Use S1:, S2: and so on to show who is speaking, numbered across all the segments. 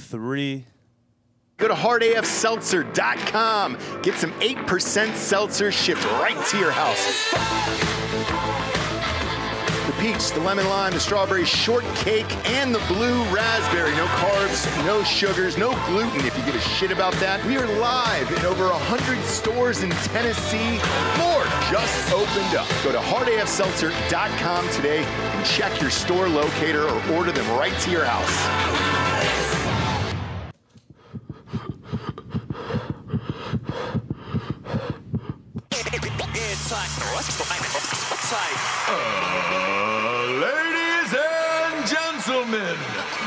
S1: 3.
S2: Go to hardafseltzer.com. Get some 8% seltzer shipped right to your house. The peach, the lemon lime, the strawberry shortcake, and the blue raspberry. No carbs, no sugars, no gluten if you give a shit about that. We are live in over 100 stores in Tennessee. More just opened up. Go to hardafseltzer.com today and check your store locator or order them right to your house.
S3: Ladies and gentlemen,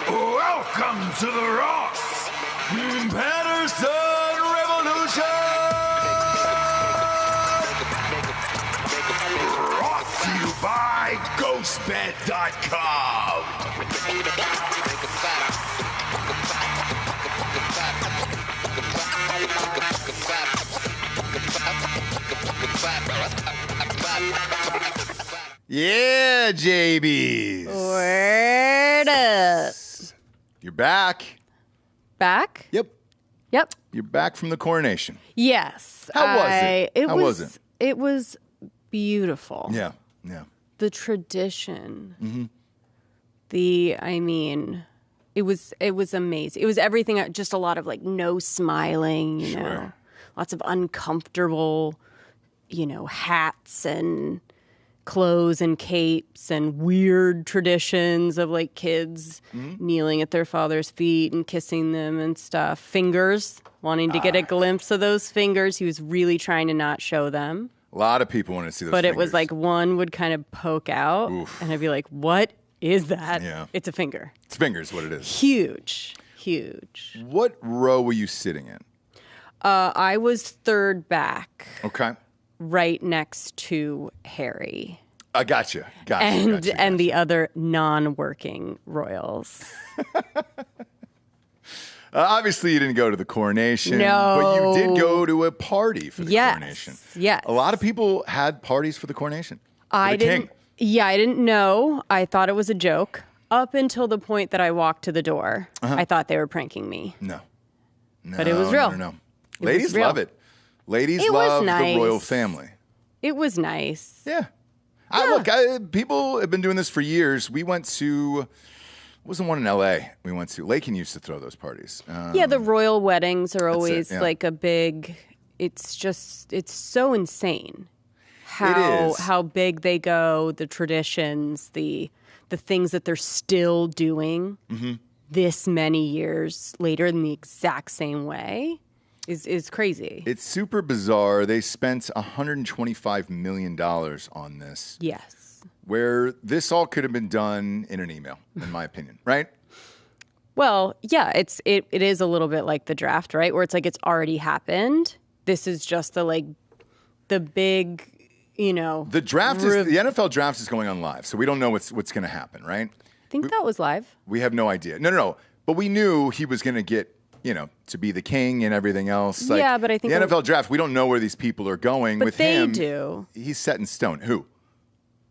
S3: welcome to the Ross Patterson Revolution! Brought to you by GhostBed.com.
S2: Yeah, JBs.
S4: Word up.
S2: You're back.
S4: Back?
S2: Yep.
S4: Yep.
S2: You're back from the coronation.
S4: Yes.
S2: How was it? How was it?
S4: It was beautiful.
S2: Yeah. Yeah.
S4: The tradition.
S2: Mm-hmm.
S4: It was amazing. It was everything, just a lot of like no smiling, you know, lots of uncomfortable, hats and clothes and capes and weird traditions of like kids kneeling at their father's feet and kissing them and stuff. Fingers, wanting to get a glimpse of those fingers. He was really trying to not show them.
S2: A lot of people want to see those
S4: But
S2: fingers.
S4: it was like one would kind of poke out.
S2: Oof.
S4: And I'd be like, what is that?
S2: Yeah.
S4: It's a finger.
S2: It's fingers, what it is.
S4: Huge.
S2: What row were you sitting in?
S4: I was third back.
S2: Okay.
S4: Right next to Harry.
S2: I gotcha.
S4: And the other non-working royals.
S2: Obviously, you didn't go to the coronation.
S4: No.
S2: But you did go to a party for the coronation.
S4: Yes.
S2: A lot of people had parties for the coronation.
S4: I didn't.
S2: King.
S4: Yeah, I didn't know. I thought it was a joke up until the point that I walked to the door. I thought they were pranking me.
S2: No.
S4: But it was real.
S2: No. Ladies
S4: real.
S2: love it. Ladies
S4: It was
S2: love
S4: nice.
S2: the royal family.
S4: It was nice.
S2: Yeah. People have been doing this for years. We went to, wasn't one in L.A. we went to. Lakin used to throw those parties.
S4: The royal weddings are always
S2: yeah.
S4: like a big, it's so insane how big they go, the traditions, the things that they're still doing this many years later in the exact same way is crazy.
S2: It's super bizarre. They spent $125 million on this.
S4: Yes.
S2: Where this all could have been done in an email, in my opinion, right?
S4: Well, yeah, it is a little bit like the draft, right? Where it's like it's already happened. This is just the big,
S2: The draft the NFL draft is going on live, so we don't know what's going to happen, right?
S4: I think that was live.
S2: We have no idea. No. But we knew he was going to get, to be the king and everything else. Like,
S4: yeah, but I think
S2: the NFL draft, we don't know where these people are going.
S4: But
S2: with
S4: they
S2: him.
S4: do.
S2: He's set in stone. Who?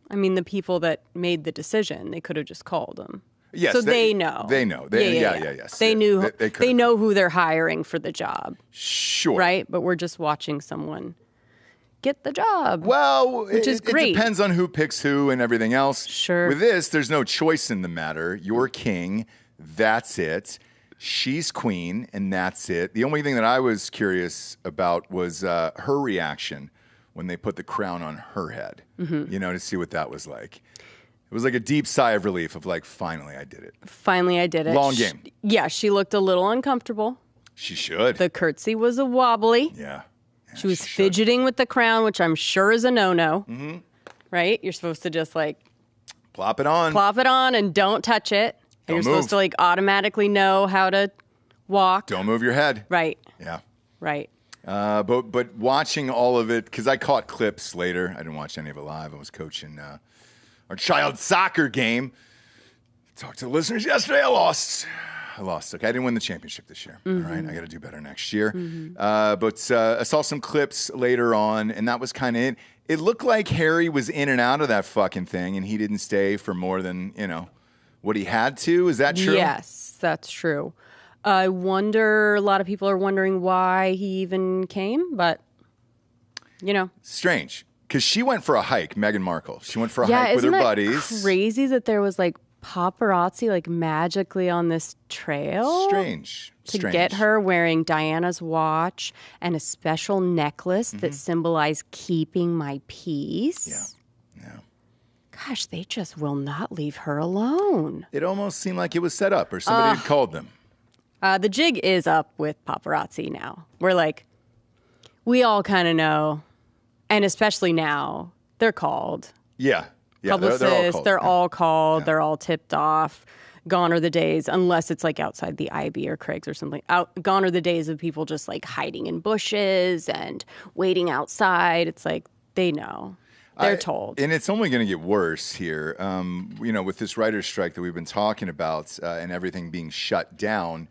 S4: I mean, the people that made the decision, they could have just called him.
S2: Yes,
S4: so they know.
S2: They know. Yes.
S4: They knew.
S2: They
S4: know who they're hiring for the job.
S2: Sure.
S4: Right, but we're just watching someone get the job.
S2: Well,
S4: which is great.
S2: It depends on who picks who and everything else.
S4: Sure.
S2: With this, there's no choice in the matter. You're king. That's it. She's queen, and that's it. The only thing that I was curious about was her reaction when they put the crown on her head, to see what that was like. It was like a deep sigh of relief of like, finally, I did it.
S4: Finally, I did it.
S2: Long game.
S4: She looked a little uncomfortable.
S2: She should.
S4: The curtsy was a wobbly.
S2: Yeah.
S4: She was fidgeting with the crown, which I'm sure is a no-no. Mm-hmm. Right? You're supposed to just like...
S2: Plop it on
S4: and don't touch it. And you're supposed to like automatically know how to walk.
S2: Don't move your head.
S4: Right.
S2: Yeah.
S4: Right.
S2: But watching all of it, because I caught clips later. I didn't watch any of it live. I was coaching our child's soccer game. Talked to the listeners yesterday. I lost. Okay, I didn't win the championship this year. All right, I got to do better next year. But I saw some clips later on, and that was kind of it. It looked like Harry was in and out of that fucking thing, and he didn't stay for more than, what he had to. Is that true?
S4: Yes, that's true. I wonder, a lot of people are wondering why he even came, but, you know.
S2: Strange. Because she went for a hike, Meghan Markle. She went for a hike with her
S4: isn't
S2: buddies.
S4: that crazy that there was like paparazzi like magically on this trail?
S2: Strange.
S4: To get her wearing Diana's watch and a special necklace that symbolized keeping my peace.
S2: Yeah.
S4: Gosh, they just will not leave her alone.
S2: It almost seemed like it was set up or somebody had called them.
S4: The jig is up with paparazzi now. We're like, we all kind of know. And especially now, they're called.
S2: Yeah.
S4: Publicists, they're all called.
S2: Yeah.
S4: They're all tipped off. Gone are the days, unless it's like outside the Ivy or Craig's or something. Gone are the days of people just like hiding in bushes and waiting outside. It's like they know. They're told.
S2: And it's only going to get worse here. With this writer's strike that we've been talking about and everything being shut down,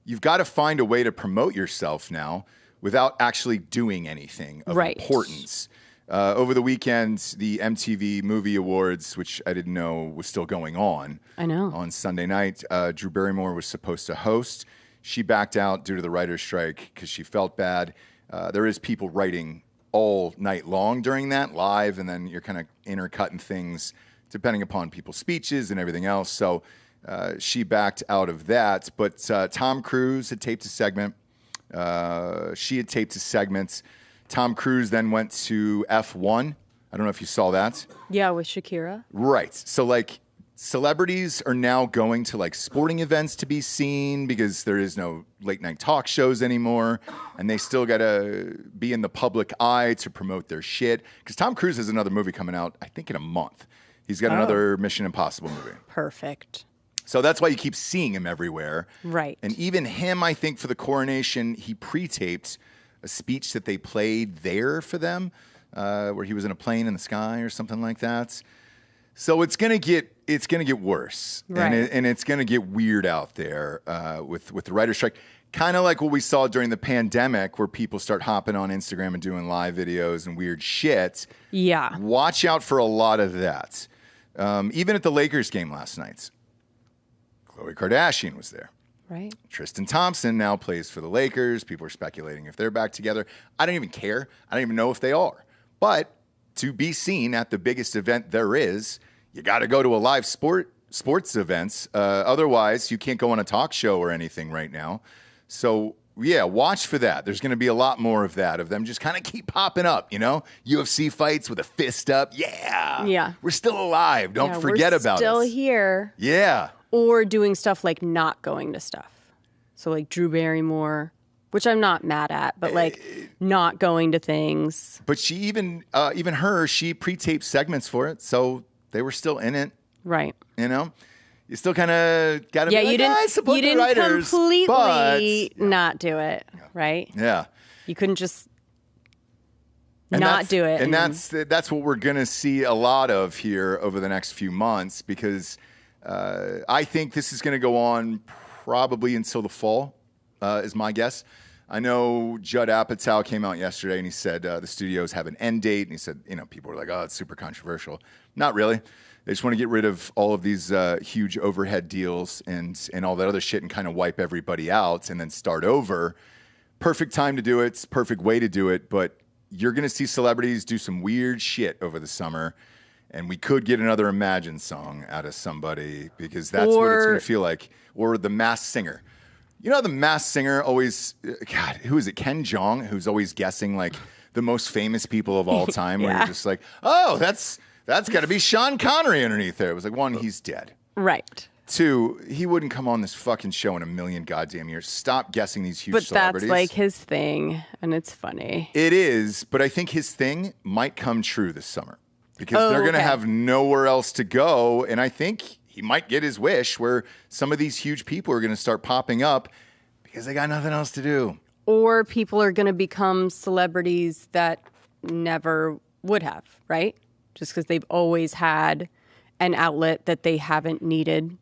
S2: you've got to find a way to promote yourself now without actually doing anything of importance. Over the weekend, the MTV Movie Awards, which I didn't know was still going on.
S4: I know.
S2: On Sunday night, Drew Barrymore was supposed to host. She backed out due to the writer's strike because she felt bad. There is people writing all night long during that, live, and then you're kind of intercutting things depending upon people's speeches and everything else. So she backed out of that. But Tom Cruise had taped a segment. She had taped a segment. Tom Cruise then went to F1. I don't know if you saw that.
S4: Yeah, with Shakira.
S2: Right. So, like, celebrities are now going to, like, sporting events to be seen because there is no late-night talk shows anymore, and they still got to be in the public eye to promote their shit. Because Tom Cruise has another movie coming out, I think, in a month. He's got another Mission Impossible movie.
S4: Perfect.
S2: So that's why you keep seeing him everywhere.
S4: Right.
S2: And even him, I think, for the Coronation, he pre-taped a speech that they played there for them, where he was in a plane in the sky or something like that. So it's gonna get worse,
S4: right.
S2: and it's gonna get weird out there with the writer's strike. Kind of like what we saw during the pandemic, where people start hopping on Instagram and doing live videos and weird shit.
S4: Yeah.
S2: Watch out for a lot of that. Even at the Lakers game last night, Khloe Kardashian was there.
S4: Right.
S2: Tristan Thompson now plays for the Lakers. People are speculating if they're back together. I don't even care. I don't even know if they are. But to be seen at the biggest event there is, you got to go to a live sports event. Otherwise, you can't go on a talk show or anything right now. So, yeah, watch for that. There's going to be a lot more of that, of them just kind of keep popping up, you know? UFC fights with a fist up. Yeah.
S4: Yeah.
S2: We're still alive. Don't forget about us.
S4: We're still here.
S2: Yeah.
S4: Or doing stuff like not going to stuff. So like Drew Barrymore, which I'm not mad at, but like not going to things.
S2: But she even she pre-taped segments for it, so they were still in it.
S4: Right.
S2: You know? You still kind of got to be like,
S4: you didn't
S2: writers,
S4: completely not do it, right?
S2: Yeah.
S4: You couldn't just
S2: And
S4: not do it.
S2: And that's what we're going to see a lot of here over the next few months, because I think this is going to go on probably until the fall, is my guess. I know Judd Apatow came out yesterday and he said the studios have an end date. And he said, people are like, oh, it's super controversial. Not really. They just want to get rid of all of these huge overhead deals and all that other shit and kind of wipe everybody out and then start over. Perfect time to do it. It's perfect way to do it. But you're going to see celebrities do some weird shit over the summer. And we could get another Imagine song out of somebody, because that's what it's going to feel like. Or the Masked Singer. You know, the Masked Singer always, God, who is it? Ken Jeong, who's always guessing like the most famous people of all time.
S4: Yeah.
S2: Where you're just like, oh, that's got to be Sean Connery underneath there. It was like, one, he's dead.
S4: Right.
S2: Two, he wouldn't come on this fucking show in a million goddamn years. Stop guessing these huge
S4: But
S2: celebrities.
S4: that's like his thing, and it's funny.
S2: It is, but I think his thing might come true this summer, because they're going to have nowhere else to go, and I think he might get his wish where some of these huge people are going to start popping up because they got nothing else to do.
S4: Or people are going to become celebrities that never would have, right? Just because they've always had an outlet that they haven't needed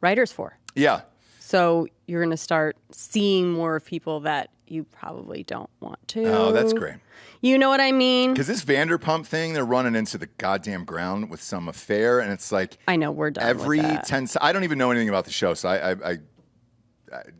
S4: writers for.
S2: Yeah.
S4: So you're going to start seeing more of people that you probably don't want to.
S2: Oh, that's great.
S4: You know what I mean?
S2: Because this Vanderpump thing, they're running into the goddamn ground with some affair, and it's like
S4: I know, we're done
S2: every
S4: with that.
S2: 10. I don't even know anything about the show, so I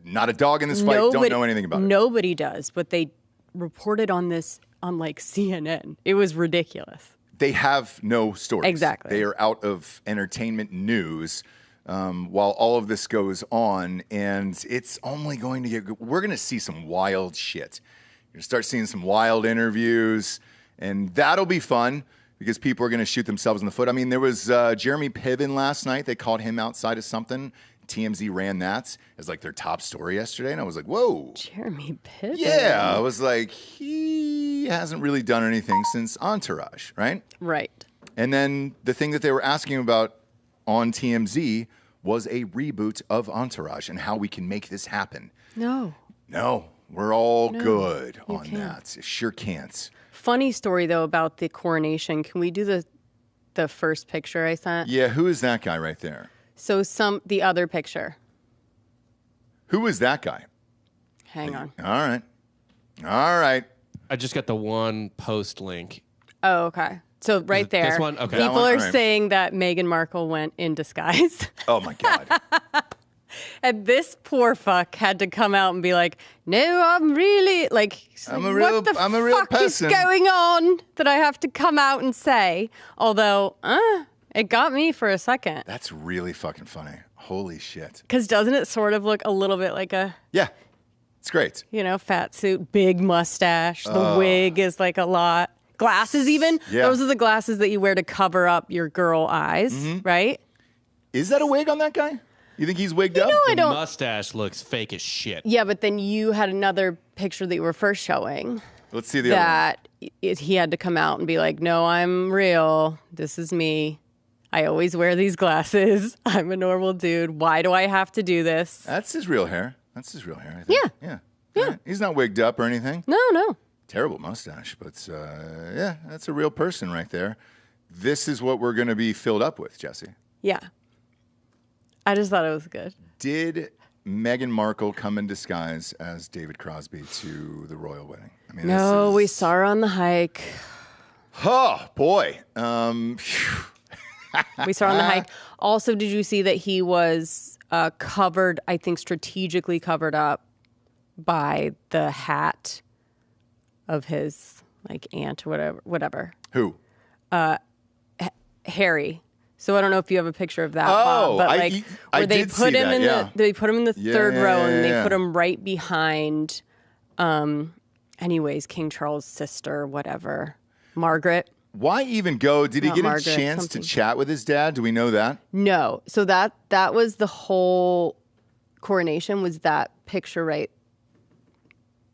S2: not a dog in this fight. Don't know anything about it.
S4: Nobody does, but they reported on this on like CNN. It was ridiculous.
S2: They have no stories.
S4: Exactly.
S2: They are out of entertainment news while all of this goes on, and it's only going to get. We're going to see some wild shit. You're going to start seeing some wild interviews, and that'll be fun because people are going to shoot themselves in the foot. I mean, there was Jeremy Piven last night. They caught him outside of something. TMZ ran that as like their top story yesterday, and I was like, whoa.
S4: Jeremy Piven?
S2: Yeah, I was like, he hasn't really done anything since Entourage, right?
S4: Right.
S2: And then the thing that they were asking about on TMZ was a reboot of Entourage and how we can make this happen.
S4: No,
S2: we're all good on
S4: can't.
S2: that. It sure can't.
S4: Funny story, though, about the coronation. Can we do the first picture I sent?
S2: Yeah, who is that guy right there?
S4: So the other picture.
S2: Who is that guy?
S4: Hang on.
S2: All right.
S1: I just got the one post link.
S4: Oh, okay. So right there.
S1: This one? Okay.
S4: People
S2: one?
S4: are
S2: All right.
S4: saying that Meghan Markle went in disguise.
S2: Oh, my God.
S4: And this poor fuck had to come out and be like, no, I'm really, like,
S2: I'm
S4: what
S2: a real
S4: the fuck
S2: person.
S4: is going on that I have to come out and say? Although, it got me for a second.
S2: That's really fucking funny. Holy shit.
S4: Because doesn't it sort of look a little bit like a,
S2: Yeah, it's great.
S4: fat suit, big mustache. The wig is like a lot. Glasses even.
S2: Yeah.
S4: Those are the glasses that you wear to cover up your girl eyes, right?
S2: Is that a wig on that guy? You think he's wigged up?
S4: No, I
S1: The
S4: don't.
S1: mustache looks fake as shit.
S4: Yeah, but then you had another picture that you were first showing
S2: Let's see the other one.
S4: that he had to come out and be like, no, I'm real. This is me. I always wear these glasses. I'm a normal dude. Why do I have to do this?
S2: That's his real hair. I think. Yeah. Right. He's not wigged up or anything.
S4: No.
S2: Terrible mustache, but yeah, that's a real person right there. This is what we're going to be filled up with, Jessie.
S4: Yeah. I just thought it was good.
S2: Did Meghan Markle come in disguise as David Crosby to the royal wedding? I mean,
S4: No, we saw her on the hike.
S2: Oh, boy.
S4: We saw her on the hike. Also, did you see that he was covered, I think strategically covered up by the hat of his like aunt or whatever.
S2: Who?
S4: Harry. So I don't know if you have a picture of that,
S2: Oh,
S4: Bob, but
S2: I
S4: like
S2: I
S4: where they
S2: did
S4: put
S2: see
S4: him
S2: that,
S4: in
S2: yeah.
S4: they put him in the third row and they
S2: yeah.
S4: put him right behind anyways, King Charles' sister, whatever. Margaret.
S2: Why even go? Did he
S4: Not
S2: get
S4: Margaret,
S2: a chance
S4: something.
S2: to chat with his dad? Do we know that?
S4: No. So that was the whole coronation, was that picture right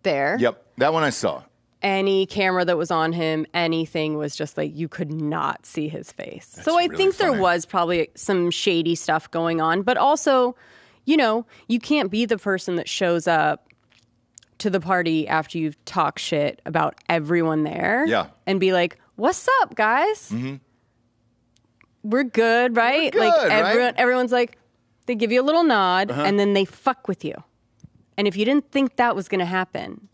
S4: there.
S2: Yep, that one I saw.
S4: Any camera that was on him, anything was just like you could not see his face.
S2: That's
S4: so I
S2: really
S4: think
S2: funny.
S4: there was probably some shady stuff going on, but also, you can't be the person that shows up to the party after you've talked shit about everyone there.
S2: Yeah.
S4: And be like, "What's up, guys? We're good, right?"
S2: We're good, right?
S4: Everyone's like, they give you a little nod and then they fuck with you. And if you didn't think that was going to happen,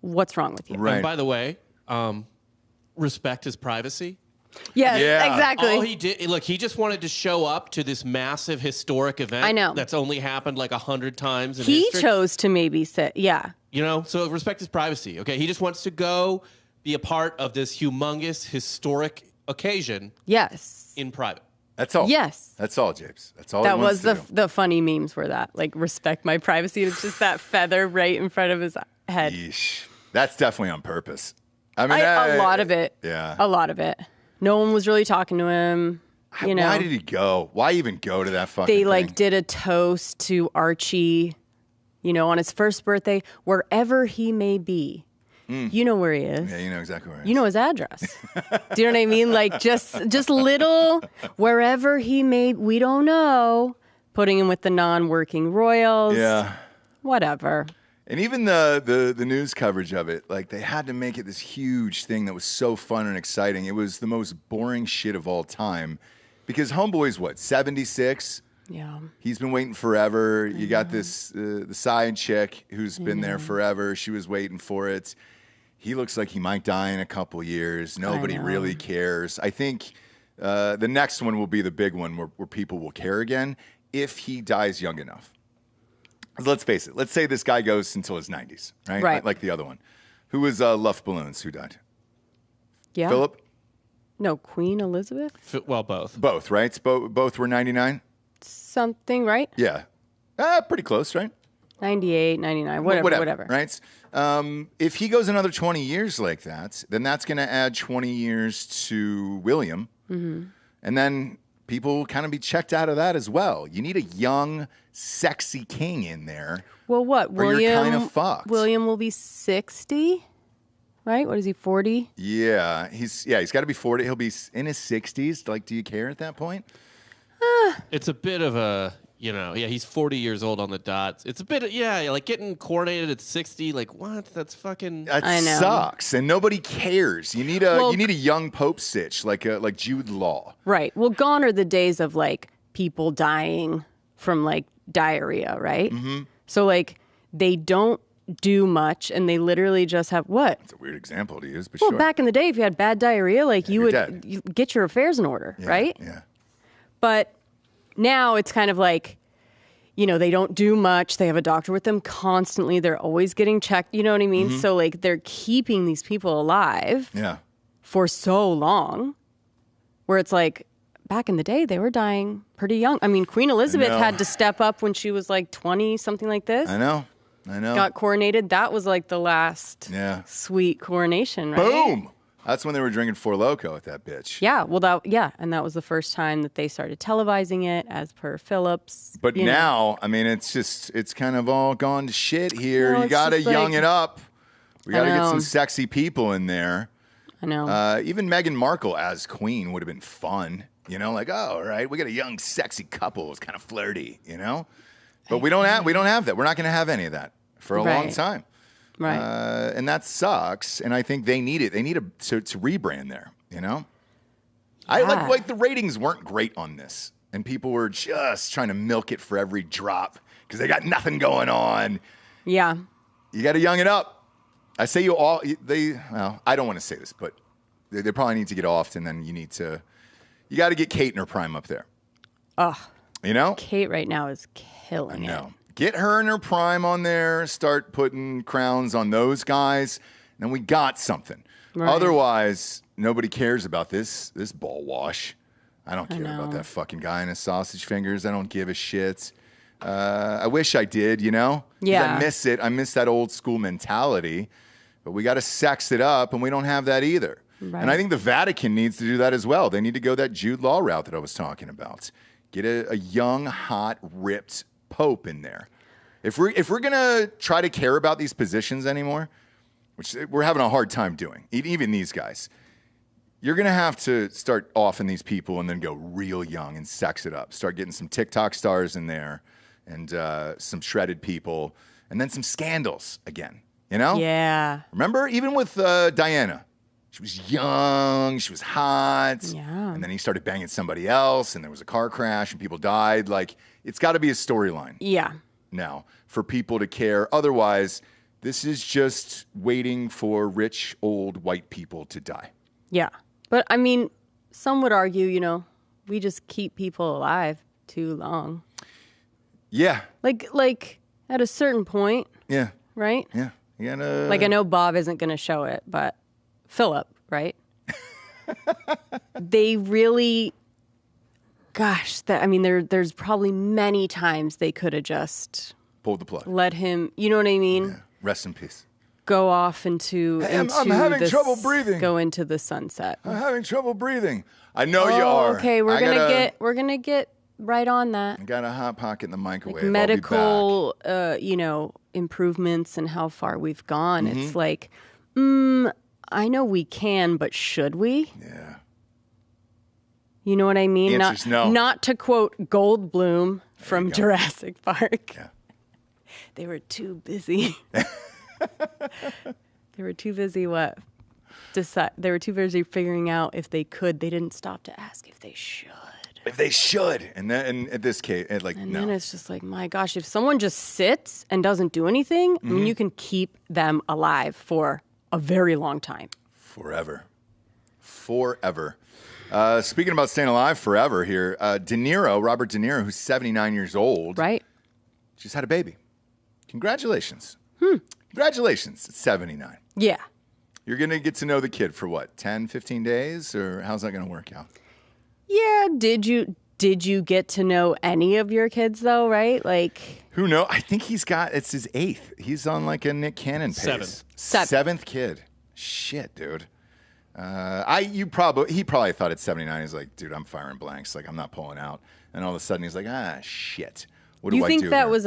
S4: what's wrong with you?
S2: Right.
S1: And by the way, respect his privacy.
S4: Yes,
S2: Yeah.
S4: exactly.
S1: All he did, look, he just wanted to show up to this massive historic event.
S4: I know.
S1: That's only happened like 100 times in
S4: He
S1: history.
S4: chose to maybe sit. Yeah.
S1: So respect his privacy, okay? He just wants to go be a part of this humongous historic occasion
S4: Yes.
S1: in private.
S2: That's all.
S4: Yes.
S2: That's all, Japes. That's all.
S4: That
S2: he
S4: was
S2: wants to do.
S4: the funny memes were that, like, respect my privacy. It's just that feather right in front of his head.
S2: Yeesh. That's definitely on purpose. I mean,
S4: A lot of it.
S2: Yeah.
S4: A lot of it. No one was really talking to him.
S2: Why did he go? Why even go to that fucking
S4: They
S2: thing?
S4: like did a toast to Archie, on his first birthday, wherever he may be. You know where he is.
S2: Yeah, you know exactly where it is.
S4: You know his address. Do you know what I mean? Like just little wherever he may, we don't know. Putting him with the non-working royals.
S2: Yeah.
S4: Whatever.
S2: And even the news coverage of it, like they had to make it this huge thing that was so fun and exciting. It was the most boring shit of all time. Because Homeboy's what, 76?
S4: Yeah.
S2: He's been waiting forever. You got this the side chick who's been there forever. She was waiting for it. He looks like he might die in a couple years. Nobody really cares. I think the next one will be the big one where people will care again if he dies young enough. let's face it. Let's say this guy goes until his 90s, right?
S4: Right.
S2: Like the other one. Who was Luft Balloons? Who died?
S4: Yeah.
S2: Philip?
S4: No, Queen Elizabeth?
S1: Well, both.
S2: Both, right? Both were 99?
S4: Something, right?
S2: Yeah. Pretty close, right?
S4: 98, 99, whatever.
S2: Right? If he goes another 20 years like that, then that's going to add 20 years to William. Mm-hmm. And then people will kind of be checked out of that as well. You need a young, sexy king in there.
S4: Well, what?
S2: Or you're kind of fucked.
S4: William will be 60, right? What is he, 40?
S2: Yeah, he's got to be 40. He'll be in his 60s. Like, do you care at that point?
S1: It's a bit of a, he's 40 years old on the dot. It's a bit, like getting coronated at 60. Like, what? That's fucking.
S2: That
S4: I know.
S2: sucks, and nobody cares. You need a young Pope sitch, like Jude Law.
S4: Right. Well, gone are the days of like people dying from like diarrhea, right? Mm-hmm. So like they don't do much, and they literally just have what?
S2: It's a weird example to use, but
S4: well,
S2: sure.
S4: back in the day, if you had bad diarrhea, like you get your affairs in order, right?
S2: Yeah.
S4: But now it's kind of like, they don't do much. They have a doctor with them constantly. They're always getting checked. You know what I mean? Mm-hmm. So like they're keeping these people alive for so long, where it's like back in the day, they were dying pretty young. I mean, Queen Elizabeth had to step up when she was like 20, something like this.
S2: I know.
S4: Got coronated. That was like the last sweet coronation, right?
S2: Boom! That's when they were drinking Four Loko at that bitch.
S4: Yeah, well, and that was the first time that they started televising it, as per Phillips.
S2: But now, I mean, it's kind of all gone to shit here. You got to young it up. We got to get some sexy people in there.
S4: I know.
S2: Even Meghan Markle as queen would have been fun. Like, oh, all right, we got a young, sexy couple. It's kind of flirty, But we don't have that. We're not going to have any of that for a long time.
S4: Right.
S2: And that sucks. And I think they need it. They need to rebrand there, I like the ratings weren't great on this. And people were just trying to milk it for every drop because they got nothing going on.
S4: Yeah.
S2: You got to young it up. I say I don't want to say this, but they probably need to get off, and then you got to get Kate in her prime up there.
S4: Oh. Kate right now is killing it.
S2: Get her in her prime on there. Start putting crowns on those guys. And then we got something. Right. Otherwise, nobody cares about this ball wash. I don't care about that fucking guy and his sausage fingers. I don't give a shit. I wish I did, Yeah. I miss it. I miss that old school mentality. But we got to sex it up, and we don't have that either. Right. And I think the Vatican needs to do that as well. They need to go that Jude Law route that I was talking about. Get a young, hot, ripped Pope in there. If we're gonna try to care about these positions anymore, which we're having a hard time doing, even these guys, you're gonna have to start offing these people and then go real young and sex it up. Start getting some TikTok stars in there and some shredded people, and then some scandals again. Yeah. Remember, even with Diana. She was young, she was hot, and then he started banging somebody else, and there was a car crash, and people died. Like, it's got to be a storyline. Yeah. Now, for people to care. Otherwise, this is just waiting for rich, old, white people to die. Yeah. But, I mean, some would argue, we just keep people alive too long. Yeah. Like at a certain point. Yeah. Right? Yeah. You gotta... Like, I know Bob isn't going to show it, but... Philip, right? They really, there's probably many times they could have just pulled the plug, let him. You know what I mean? Yeah. Rest in peace. Go off into. Hey, I'm having trouble breathing. Go into the sunset. I'm having trouble breathing. I know you are. Okay, we're gonna get right on that. I got a hot pocket in the microwave. Like medical, improvements and how far we've gone. Mm-hmm. It's like, I know we can, but should we? Yeah. You know what I mean? The answer's no. Not to quote Goldblum from Jurassic Park. Yeah. They were too busy. They were too busy what? They were too busy figuring out if they could. They didn't stop to ask if they should. If they should. And then in this case, then it's just like, my gosh, if someone just sits and doesn't do anything, I mean, you can keep them alive for a very long time. Forever. Speaking about staying alive forever here, Robert De Niro, who's 79 years old. Right. Just had a baby. Congratulations. Congratulations. It's 79.
S4: Yeah.
S2: You're going to get to know the kid for what, 10, 15 days? Or how's that going to work out?
S4: Yeah. Did you get to know any of your kids though, right? Like,
S2: who knows? I think it's his 8th. He's on like a Nick Cannon pace. 7th kid. Shit, dude. He probably thought at 79, he's like, dude, I'm firing blanks. Like, I'm not pulling out. And all of a sudden he's like, shit. What do I do?
S4: You think that
S2: here?
S4: was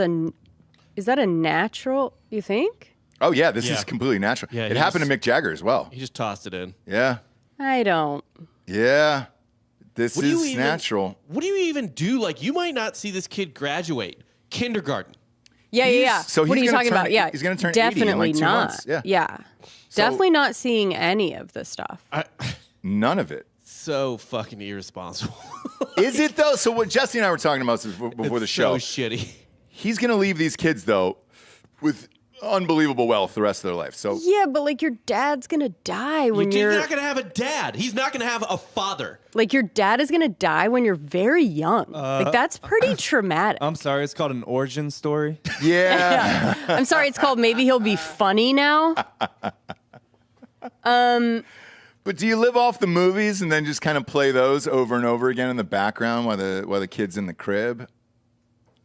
S4: is that a natural, you think?
S2: Oh, yeah, this is completely natural.
S1: Yeah,
S2: it happened to Mick Jagger as well.
S1: He just tossed it in.
S2: Yeah.
S4: I don't.
S2: Yeah. This is natural.
S1: What do you even do? Like, you might not see this kid graduate kindergarten.
S4: Yeah.
S2: So
S4: what are you talking about? Yeah.
S2: He's going to turn 80
S4: definitely
S2: in like 2
S4: not.
S2: months. Yeah.
S4: Yeah. Definitely not seeing any of this stuff.
S2: None of it.
S1: So fucking irresponsible.
S2: Is it, though? So what Jessie and I were talking about before the show.
S1: So shitty.
S2: He's going to leave these kids, though, with unbelievable wealth the rest of their life. So
S4: yeah, but like your dad's gonna die when
S1: You're not gonna have a dad. He's not gonna have a father.
S4: Like your dad is gonna die when you're very young. Like that's pretty traumatic.
S5: I'm sorry, it's called an origin story.
S2: yeah.
S4: I'm sorry, it's called Maybe He'll Be Funny Now.
S2: But do you live off the movies and then just kind of play those over and over again in the background while the kid's in the crib?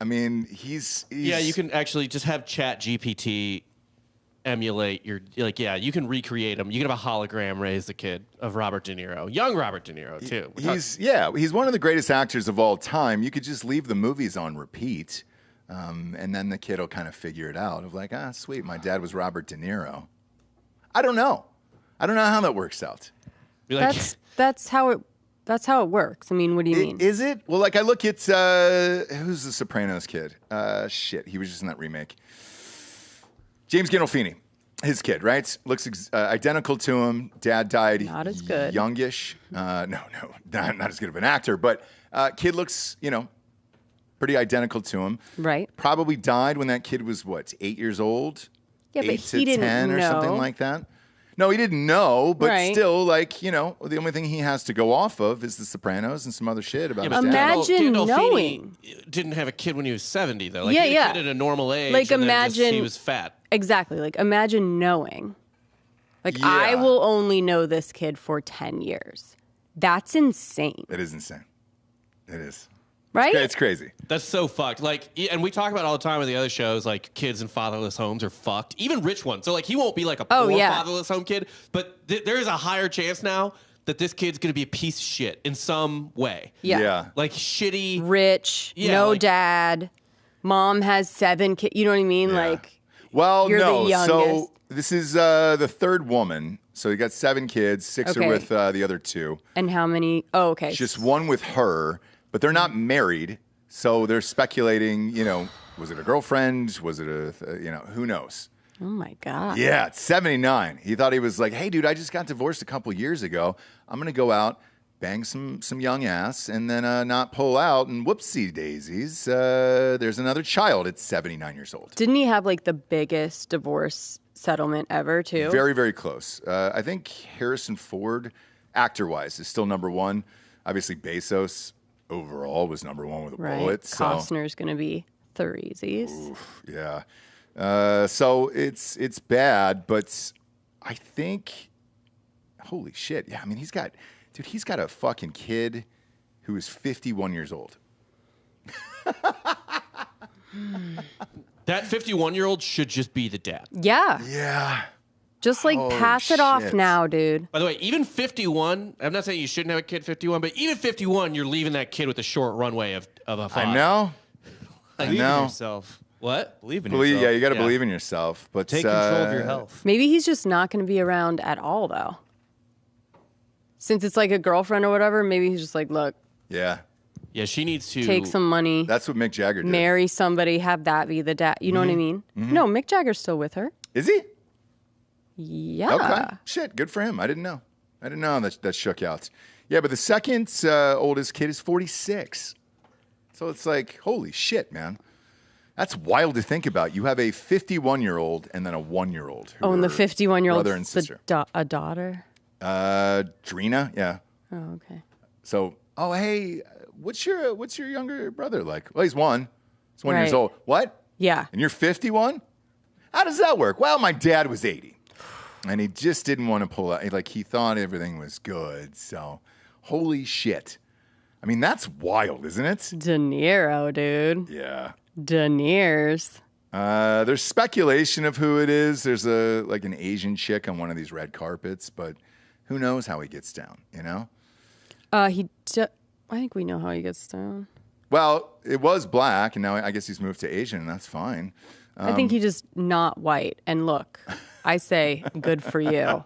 S2: I mean, he's
S1: Yeah, you can actually just have Chat GPT emulate you can recreate him. You can have a hologram raise the kid of Robert De Niro, young Robert De Niro too.
S2: He's one of the greatest actors of all time. You could just leave the movies on repeat, and then the kid will kind of figure it out. Of like, sweet, my dad was Robert De Niro. I don't know how that works out.
S4: That's how it works. I mean, what do you mean?
S2: Is it? Well, like I look at who's the Sopranos kid? He was just in that remake. James Gandolfini, his kid, right? Looks identical to him. Dad died
S4: Not as good.
S2: youngish. Not as good of an actor, but kid looks, pretty identical to him.
S4: Right.
S2: Probably died when that kid was 8 years old.
S4: Yeah, but
S2: 8
S4: he
S2: to
S4: didn't
S2: 10 or
S4: know.
S2: something like that. No, he didn't know, but
S4: Right.
S2: still, the only thing he has to go off of is The Sopranos and some other shit about his dad.
S4: Imagine
S1: Gandolfini
S4: knowing.
S1: didn't have a kid when he was 70 though. Like,
S4: Yeah,
S1: he had
S4: yeah.
S1: a kid at a normal age.
S4: Like,
S1: and then just
S4: imagine-
S1: he was fat.
S4: Exactly. Like imagine knowing. Like
S2: Yeah.
S4: I will only know this kid for 10 years. That's insane.
S2: It is insane. It is.
S4: Right?
S2: It's crazy.
S1: That's so fucked. Like, and we talk about it all the time with the other shows, like kids in fatherless homes are fucked. Even rich ones. So like, he won't be like a poor fatherless home kid, but there is a higher chance now that this kid's gonna be a piece of shit in some way.
S4: Yeah.
S1: Like shitty.
S4: Rich,
S1: Yeah,
S4: no
S1: like-
S4: dad. Mom has 7 kids. You know what I mean?
S2: Yeah.
S4: Like
S2: Well,
S4: You're the
S2: no.
S4: youngest.
S2: So this is the third woman. So you got 7 kids. 6
S4: Okay.
S2: are with the other 2.
S4: and how many? Oh, okay.
S2: Just one with her, but they're not married. So they're speculating, was it a girlfriend? Was it who knows?
S4: Oh my God.
S2: Yeah, it's 79. He thought he was like, hey, dude, I just got divorced a couple years ago. I'm going to go out, bang some young ass, and then not pull out. And whoopsie daisies, there's another child at 79 years old.
S4: Didn't he have like the biggest divorce settlement ever too?
S2: Very, very close. I think Harrison Ford, actor-wise, is still number 1. Obviously, Bezos overall was number 1 with a
S4: Right.
S2: bullet. So.
S4: Costner's gonna be threesies.
S2: Yeah. So it's bad, but I think, holy shit. Yeah, I mean, he's got a fucking kid who is 51 years old.
S1: That 51-year-old should just be the dad.
S4: Yeah.
S2: Yeah.
S4: Just like
S2: Holy
S4: pass it off
S2: shit.
S4: now, dude.
S1: By the way, even 51, I'm not saying you shouldn't have a kid 51, but even 51, you're leaving that kid with a short runway of a father.
S2: I know.
S5: Believe in yourself.
S1: What?
S5: Believe in yourself.
S2: Yeah, you got to
S1: Yeah.
S2: believe in yourself. But
S5: Take control of your health.
S4: Maybe he's just not gonna be around at all though. Since it's like a girlfriend or whatever, maybe he's just like, look,
S2: Yeah.
S1: Yeah, she needs to
S4: take some money,
S2: That's what Mick Jagger did.
S4: marry somebody, have that be the dad. You know what I mean? No, Mick Jagger's still with her.
S2: Is he?
S4: Yeah.
S2: Okay. Shit, good for him. I didn't know that shook out. Yeah, but the second oldest kid is 46. So it's like, holy shit, man. That's wild to think about. You have a 51-year-old and then a 1-year-old.
S4: Oh, and the 51-year-old
S2: brother and sister.
S4: a daughter.
S2: Drina, yeah.
S4: Oh, okay.
S2: So, hey, what's your younger brother like? Well, he's 1. He's 1 years
S4: Right.
S2: old. What?
S4: Yeah.
S2: And you're 51? How does that work? Well, my dad was 80, and he just didn't want to pull out. Like, he thought everything was good. So, holy shit. I mean, that's wild, isn't it?
S4: De Niro, dude.
S2: Yeah.
S4: De Niro's.
S2: There's speculation of who it is. There's an Asian chick on one of these red carpets, but who knows how he gets down, you know?
S4: I think we know how he gets down.
S2: Well, it was black, and now I guess he's moved to Asian, and that's fine.
S4: I think he's just not white. And look, I say, good for you.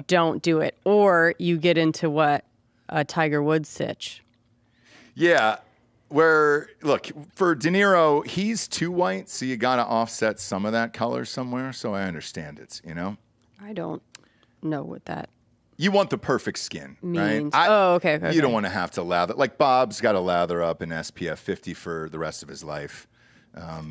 S4: Don't do it. Or you get into what? A Tiger Woods sitch.
S2: Yeah. Look, for De Niro, he's too white, so you got to offset some of that color somewhere, so I understand it, you know?
S4: I don't know what that
S2: You want the perfect skin,
S4: means.
S2: right?
S4: Okay.
S2: You don't want to have to lather. Like, Bob's got to lather up in SPF 50 for the rest of his life.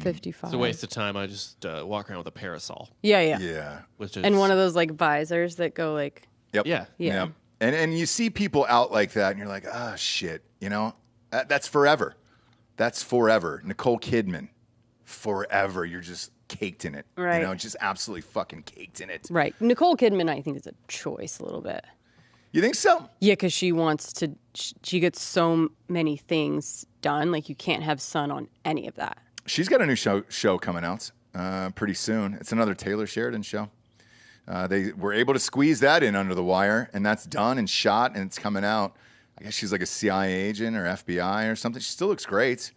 S4: 55.
S1: It's a waste of time. I just walk around with a parasol.
S4: Yeah.
S2: Yeah.
S1: Which is,
S4: And one of those like visors that go like.
S2: Yep.
S1: Yeah.
S4: Yeah.
S2: Yep. And you see people out like that, and you're like, ah, shit, you know? That's forever. That's forever. Nicole Kidman, forever. You're just caked in it.
S4: Right.
S2: You know, just absolutely fucking caked in it.
S4: Right. Nicole Kidman, I think, is a choice a little bit.
S2: You think so?
S4: Yeah, because she wants to. She gets so many things done. Like you can't have sun on any of that.
S2: She's got a new show coming out pretty soon. It's another Taylor Sheridan show. They were able to squeeze that in under the wire, and that's done and shot, and it's coming out. I guess she's like a CIA agent or FBI or something. She still looks great.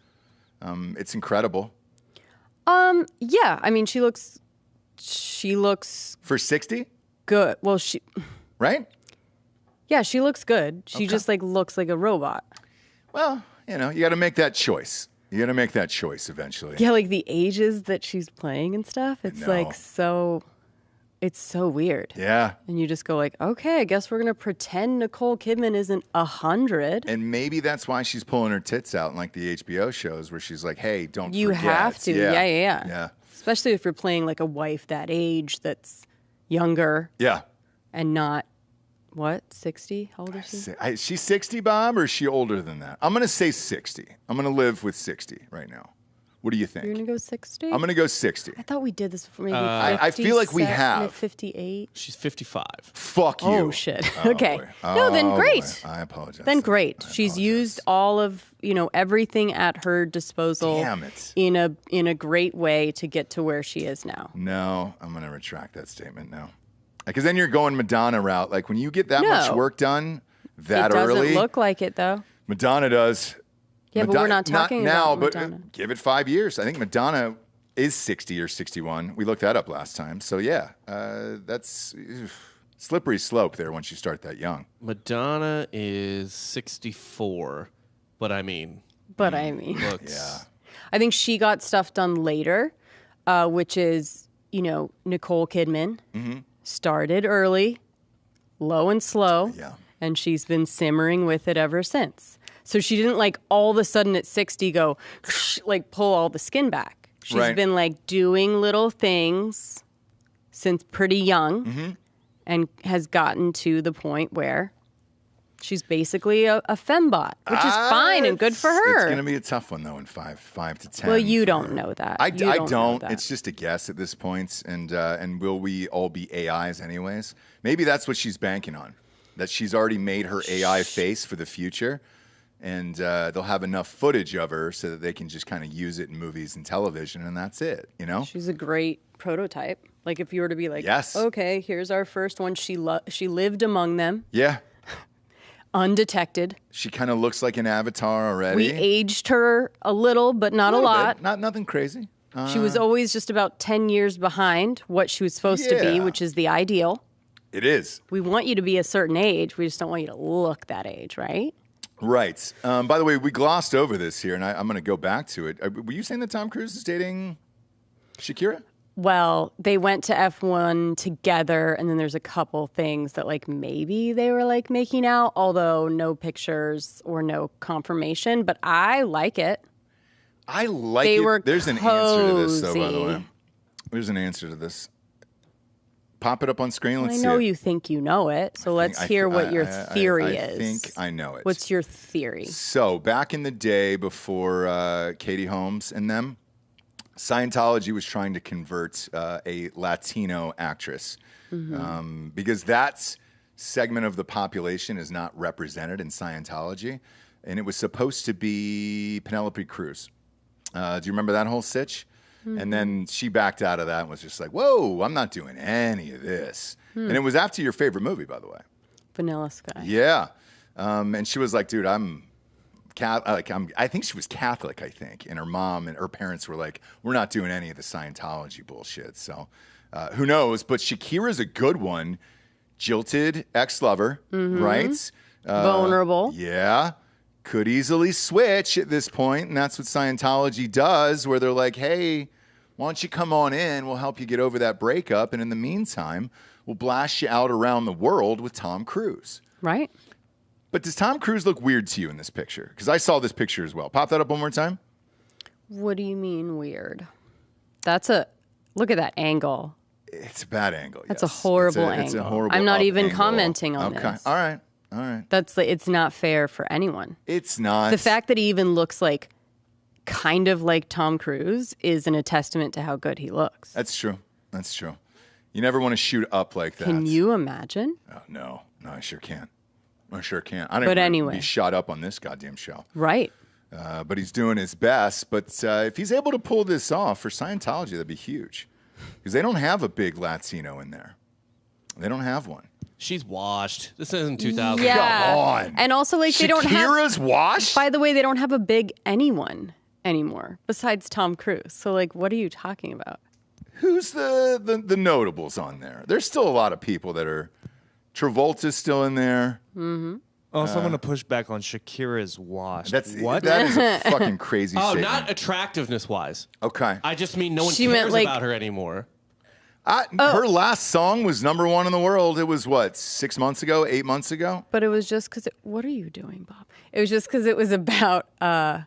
S2: It's incredible.
S4: Yeah. I mean, she looks
S2: For 60?
S4: good. Well,
S2: Right?
S4: yeah, she looks good. She just like looks like a robot.
S2: Well, you know, you got to make that choice. You got to make that choice eventually.
S4: Yeah, like the ages that she's playing and stuff. It's
S2: know.
S4: like so. It's so weird.
S2: Yeah.
S4: And you just go like, okay, I guess we're gonna pretend Nicole Kidman isn't 100.
S2: And maybe that's why she's pulling her tits out in like the HBO shows where she's like, hey, don't
S4: You
S2: forget.
S4: have to. Yeah.
S2: Yeah.
S4: Especially if you're playing like a wife that age that's younger
S2: Yeah.
S4: and not, what, 60? How old is she?
S2: Is she 60, Bob, or is she older than that? I'm going to say 60. I'm going to live with 60 right now. What do you think?
S4: You're going to go 60?
S2: I'm going to go 60.
S4: I thought we did this for maybe
S2: I feel like we
S4: 57,
S2: have.
S4: 58.
S1: she's 55.
S2: Fuck you.
S4: Oh, shit.
S2: Oh,
S4: okay.
S2: boy.
S4: No, then
S2: Oh,
S4: great.
S2: boy. I apologize.
S4: Then great.
S2: I
S4: She's
S2: apologize.
S4: used all of, everything at her disposal
S2: Damn it.
S4: in a great way to get to where she is now.
S2: No, I'm going to retract that statement now. Because then you're going Madonna route. Like when you get that much
S4: No.
S2: work done that
S4: It doesn't
S2: early,
S4: look like it though.
S2: Madonna does.
S4: Yeah, but we're not talking
S2: now,
S4: about
S2: but
S4: Madonna.
S2: give it 5 years. I think Madonna is 60 or 61. We looked that up last time. So yeah, that's slippery slope there once you start that young.
S1: Madonna is 64, but I mean, looks.
S2: Yeah.
S4: I think she got stuff done later, which is, Nicole Kidman started early, low and slow,
S2: Yeah.
S4: and she's been simmering with it ever since. So she didn't like all of a sudden at 60 go like pull all the skin back. She's
S2: Right.
S4: been like doing little things since pretty young and has gotten to the point where she's basically a fembot, which is fine and good for her.
S2: It's going to be a tough one though in 5 to 10.
S4: Well, you
S2: for
S4: don't
S2: her.
S4: know that.
S2: I
S4: You
S2: don't.
S4: know that.
S2: It's just a guess at this point. And will we all be AIs anyways? Maybe that's what she's banking on. That she's already made her AI face for the future. And they'll have enough footage of her so that they can just kind of use it in movies and television, and that's it, you know?
S4: She's a great prototype. Like if you were to be like,
S2: Yes.
S4: okay, here's our first one. She lived among them,
S2: Yeah.
S4: undetected.
S2: She kind of looks like an avatar already.
S4: We aged her a little, but not a
S2: Little
S4: lot.
S2: bit. Nothing crazy.
S4: She was always just about 10 years behind what she was supposed to be,
S2: Yeah.
S4: which is the ideal.
S2: It is.
S4: We want you to be a certain age. We just don't want you to look that age, right?
S2: Right. By the way, we glossed over this here, and I'm going to go back to it. Were you saying that Tom Cruise is dating Shakira?
S4: Well, they went to F1 together, and then there's a couple things that like maybe they were like making out, although no pictures or no confirmation. But I like it.
S2: I like
S4: They
S2: it.
S4: were
S2: There's an answer to this, though, by the
S4: cozy.
S2: way. There's an answer to this. Pop it up on screen. Let's
S4: I
S2: see
S4: know
S2: it.
S4: you think you know it, so let's hear what your theory
S2: I
S4: is.
S2: think I know it.
S4: What's your theory?
S2: So back in the day before Katie Holmes and them, Scientology was trying to convert a Latino actress because that segment of the population is not represented in Scientology. And it was supposed to be Penelope Cruz. Do you remember that whole sitch? And then she backed out of that and was just like, whoa, I'm not doing any of this. And it was after your favorite movie, by the way.
S4: Vanilla Sky.
S2: Yeah. And she was like, dude, I think she was Catholic, I think. And her mom and her parents were like, we're not doing any of the Scientology bullshit. So who knows? But Shakira's a good one. Jilted ex-lover, right?
S4: Vulnerable.
S2: Yeah. Could easily switch at this point, and that's what Scientology does, where they're like, hey, why don't you come on in? We'll help you get over that breakup, and in the meantime, we'll blast you out around the world with Tom Cruise.
S4: Right.
S2: But does Tom Cruise look weird to you in this picture? Because I saw this picture as well. Pop that up one more time.
S4: What do you mean weird? Look at that angle.
S2: It's a bad angle.
S4: That's a horrible angle.
S2: It's a horrible
S4: I'm not even
S2: angle.
S4: commenting on
S2: Okay.
S4: this.
S2: All right.
S4: It's not fair for anyone.
S2: It's not.
S4: The fact that he even looks like kind of like Tom Cruise is a testament to how good he looks.
S2: That's true. You never want to shoot up like that.
S4: Can you imagine?
S2: Oh, no, I sure can't. I don't
S4: But
S2: even
S4: anyway.
S2: be shot up on this goddamn show.
S4: Right.
S2: But he's doing his best. But if he's able to pull this off for Scientology, that'd be huge. Because they don't have a big Latino in there. They don't have one.
S1: She's washed. This isn't 2000.
S4: Yeah.
S2: Come on.
S4: And also, like, they don't have.
S2: Shakira's washed?
S4: By the way, they don't have a big anyone anymore besides Tom Cruise. So, like, what are you talking about?
S2: Who's the notables on there? There's still a lot of people that are. Travolta's still in there.
S4: Mm-hmm.
S5: Also, I'm going to push back on Shakira's wash.
S2: What? That is a fucking crazy
S1: Oh,
S2: statement.
S1: not attractiveness wise.
S2: Okay.
S1: I just mean no one
S4: She meant,
S1: cares
S4: like-
S1: about her anymore.
S2: Her last song was #1 in the world. It was what, 6 months ago, 8 months ago?
S4: But it was just because. What are you doing, Bob? It was just because it was about the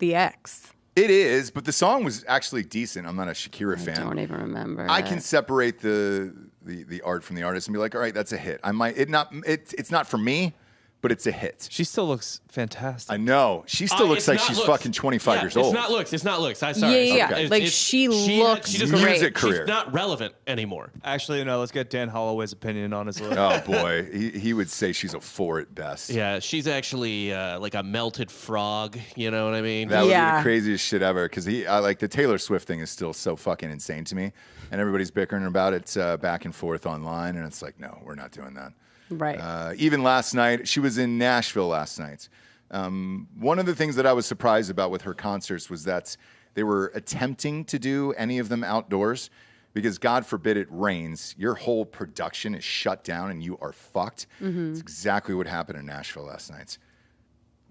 S4: ex.
S2: It is, but the song was actually decent. I'm not a Shakira fan.
S4: I don't even remember.
S2: I can separate the art from the artist and be like, all right, that's a hit. It's not for me, but it's a hit.
S5: She still looks fantastic.
S2: I know. She still looks
S1: It's
S2: like
S1: not
S2: she's
S1: looks.
S2: fucking 25 years old.
S1: It's not looks. I'm sorry.
S4: Yeah.
S2: Okay.
S4: Like, she looks
S1: she just
S4: great.
S2: Music career.
S1: She's not relevant anymore.
S5: Actually, no, let's get Dan Holloway's opinion on his list.
S2: Oh, boy. He would say she's a 4 at best.
S1: Yeah, she's actually like a melted frog. You know what I mean?
S2: That would be
S4: Yeah.
S2: the craziest shit ever. Because like the Taylor Swift thing is still so fucking insane to me, and everybody's bickering about it back and forth online, and it's like, no, we're not doing that.
S4: Right.
S2: Even last night, she was in Nashville last night. One of the things that I was surprised about with her concerts was that they were attempting to do any of them outdoors because God forbid it rains. Your whole production is shut down and you are fucked. It's exactly what happened in Nashville last night.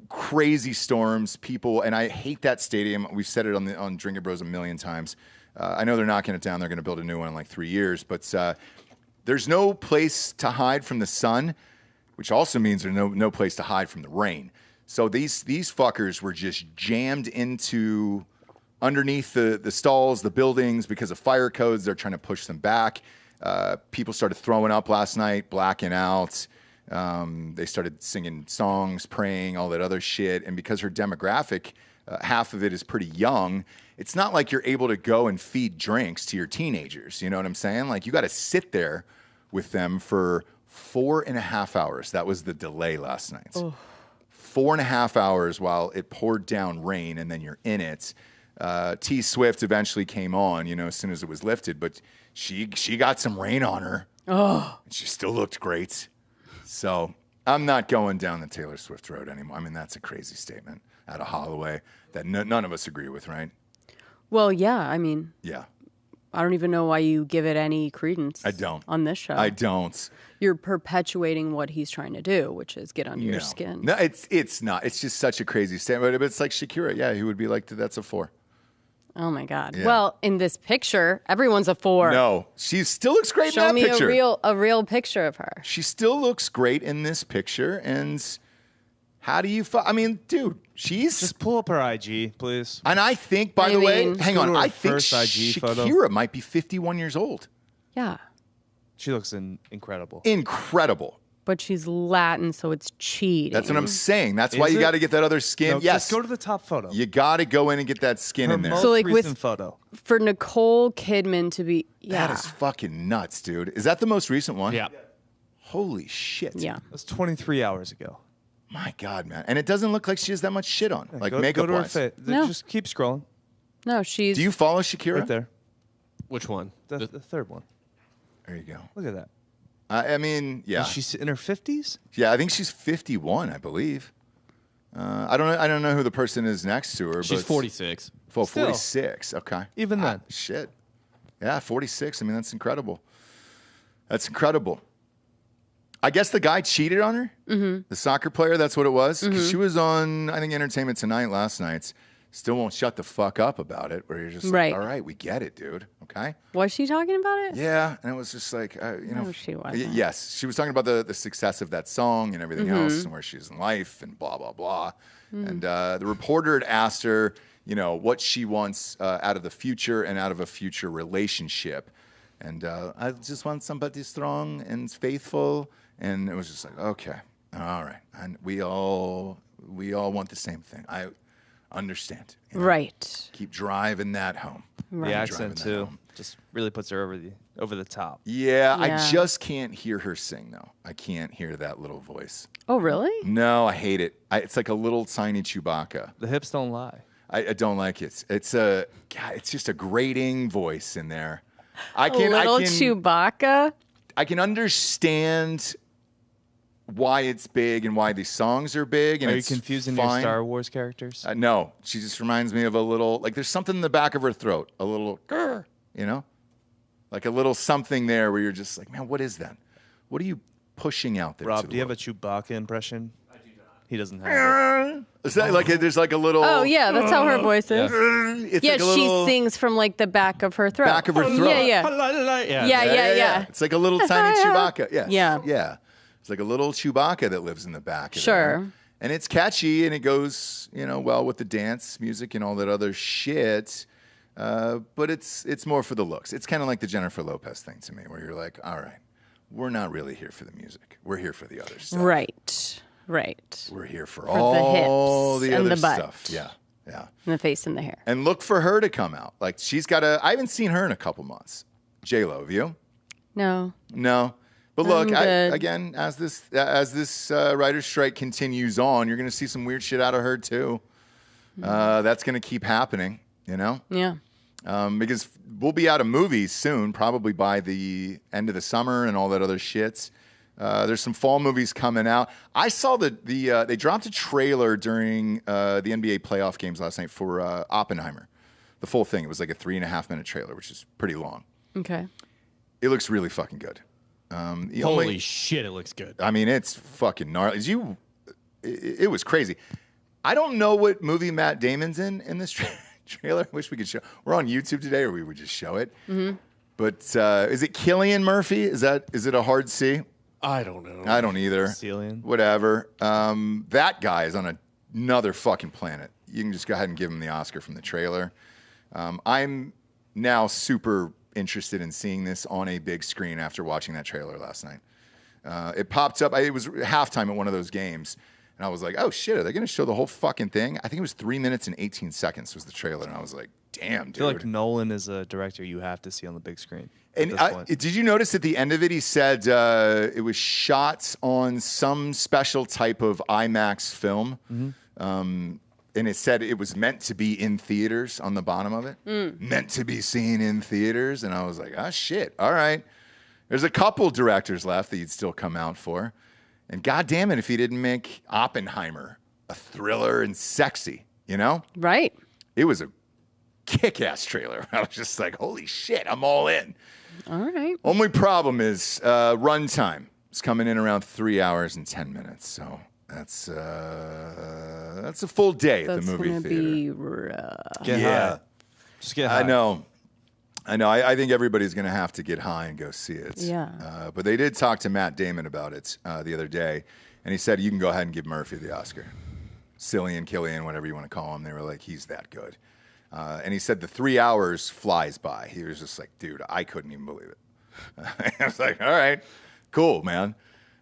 S2: Crazy storms, people, and I hate that stadium. We've said it on Drink It Bros a million times. I know they're knocking it down. They're going to build a new one in like 3 years, but there's no place to hide from the sun, which also means there's no place to hide from the rain. So these fuckers were just jammed into underneath the stalls, the buildings, because of fire codes. They're trying to push them back. People started throwing up last night, blacking out. They started singing songs, praying, all that other shit. And because her demographic, half of it is pretty young, it's not like you're able to go and feed drinks to your teenagers. You know what I'm saying? Like, you got to sit there with them for 4.5 hours. That was the delay last night. Oh. 4.5 hours while it poured down rain, and then you're in it. T Swift eventually came on, as soon as it was lifted, but she got some rain on her. Oh. And she still looked great. So I'm not going down the Taylor Swift road anymore. I mean, that's a crazy statement out of Holloway that none of us agree with, right?
S4: Well, yeah. I mean,
S2: yeah.
S4: I don't even know why you give it any credence.
S2: I don't.
S4: On this show.
S2: I don't.
S4: You're perpetuating what he's trying to do, which is get under your skin.
S2: No, it's not. It's just such a crazy statement. But it's like Shakira. Yeah, he would be like, that's a 4.
S4: Oh, my God.
S2: Yeah.
S4: Well, in this picture, everyone's a 4.
S2: No, she still looks great
S4: Show
S2: in that
S4: me
S2: picture.
S4: a real picture of her.
S2: She still looks great in this picture. And how do you... I mean, dude, she's...
S5: Just pull up her IG, please.
S2: And I think, by the way...
S4: mean-
S2: Hang on.
S5: Go to her
S2: I think
S5: first IG
S2: Shakira
S5: photo.
S2: might be 51 years old.
S4: Yeah.
S5: She looks incredible.
S2: Incredible.
S4: But she's Latin, so it's cheating.
S2: That's what I'm saying. That's why
S5: Is
S2: you
S5: it?
S2: got to get that other skin.
S5: No,
S2: Yes.
S5: Just go to the top photo.
S2: You got to go in and get that skin in there.
S5: Most
S4: So, like, with-
S5: recent photo.
S4: For Nicole Kidman to be... Yeah.
S2: That is fucking nuts, dude. Is that the most recent one?
S1: Yeah.
S2: Holy shit.
S4: Yeah.
S5: That's 23 hours ago.
S2: My God, man. And it doesn't look like she has that much shit on, like
S5: go
S2: makeup
S5: to her
S2: wise.
S5: face.
S4: No.
S5: Just keep scrolling.
S4: No, she's...
S2: Do you follow Shakira?
S5: Right there.
S1: Which one?
S5: The third one.
S2: There you go.
S5: Look at that.
S2: I mean, yeah.
S5: Is she in her 50s?
S2: Yeah, I think she's 51, I believe. I don't know who the person is next to her.
S1: She's
S2: but
S1: 46.
S2: Well,
S5: Still.
S2: 46. Okay.
S5: Even then.
S2: Shit. Yeah, 46. I mean, that's incredible. That's incredible. I guess the guy cheated on her. Mm-hmm. The soccer player. That's what it was. Because she was on, I think, Entertainment Tonight last night. Still won't shut the fuck up about it. Where you're just
S4: Right.
S2: like, all right, we get it, dude. Okay.
S4: Was she talking about it?
S2: Yeah, and it was just like, you know.
S4: No, she wasn't.
S2: Yes, she was talking about the success of that song and everything else, and where she is in life, and blah blah blah. And the reporter had asked her, you know, what she wants out of the future and out of a future relationship. And I just want somebody strong and faithful. And it was just like, okay, all right, and we all want the same thing. I understand. You know?
S4: Right.
S2: Keep driving that home.
S5: The accent, too. Just really puts her over the top.
S2: Yeah, I
S4: Yeah.
S2: just can't hear her sing, though. I can't hear that little voice.
S4: Oh, really?
S2: No, I hate it. It's like a little tiny Chewbacca.
S5: The hips don't lie.
S2: I don't like it. It's just a grating voice in there. I
S4: Little Chewbacca?
S2: I can understand why it's big and why these songs are big. And
S5: Are you
S2: it's
S5: confusing your
S2: fine.
S5: Star Wars characters?
S2: No, she just reminds me of a little, like there's something in the back of her throat, a little, grr, you know? Like a little something there where you're just like, man, what is that? What are you pushing out there?
S5: Rob, do you have a Chewbacca impression? I do not. He doesn't have it.
S2: Is that like there's like a little?
S4: Oh, yeah, that's how her voice is.
S2: It's
S4: Yeah,
S2: like a little
S4: she sings from like the back of her throat.
S2: back of her throat.
S4: Yeah. Yeah.
S2: It's like a little tiny Chewbacca. Yes.
S4: Yeah.
S2: It's like a little Chewbacca that lives in the back. Of
S4: Sure.
S2: there. And it's catchy and it goes, you know, well with the dance music and all that other shit. But it's more for the looks. It's kind of like the Jennifer Lopez thing to me, where you're like, all right, we're not really here for the music. We're here for the other stuff.
S4: Right.
S2: We're here for
S4: the
S2: all
S4: hips
S2: the
S4: and
S2: other
S4: the butt.
S2: stuff. Yeah.
S4: And the face and the hair.
S2: And look for her to come out. Like she's got I haven't seen her in a couple months. J-Lo, have you?
S4: No.
S2: No. But look,
S4: I'm good.
S2: again, as this writer's strike continues on, you're going to see some weird shit out of her too. That's going to keep happening, you know?
S4: Yeah.
S2: Because we'll be out of movies soon, probably by the end of the summer and all that other shit. There's some fall movies coming out. I saw they dropped a trailer during the NBA playoff games last night for Oppenheimer. The full thing. It was like a 3.5 minute trailer, which is pretty long.
S4: Okay.
S2: It looks really fucking good.
S1: Holy shit, it looks good.
S2: I mean, it's fucking gnarly. It was crazy. I don't know what movie Matt Damon's in this trailer. I wish we could show. We're on YouTube today, or we would just show it. Mm-hmm. But is it Cillian Murphy? Is it a hard C?
S1: I don't know.
S2: I don't either.
S5: Cillian.
S2: Whatever. That guy is on another fucking planet. You can just go ahead and give him the Oscar from the trailer. I'm now super interested in seeing this on a big screen after watching that trailer last night. It popped up. It was halftime at one of those games. And I was like, oh, shit, are they going to show the whole fucking thing? I think it was 3 minutes and 18 seconds was the trailer. And I was like, damn, dude.
S5: I feel like Nolan is a director you have to see on the big screen.
S2: And did you notice at the end of it, he said it was shot on some special type of IMAX film. Mm-hmm. And it said it was meant to be in theaters on the bottom of it. Meant to be seen in theaters. And I was like, oh, shit. All right. There's a couple directors left that you'd still come out for. And God damn it if he didn't make Oppenheimer a thriller and sexy, you know?
S4: Right.
S2: It was a kick-ass trailer. I was just like, holy shit, I'm all in.
S4: All right.
S2: Only problem is runtime. It's coming in around 3 hours and 10 minutes. So that's a full day at the movie
S4: gonna
S2: theater.
S4: be rough.
S5: Get high. Just get high.
S2: I know. I think everybody's going to have to get high and go see it.
S4: Yeah.
S2: But they did talk to Matt Damon about it the other day, and he said, you can go ahead and give Murphy the Oscar. Killian, whatever you want to call him. They were like, he's that good. And he said the 3 hours flies by. He was just like, dude, I couldn't even believe it. I was like, all right, cool, man.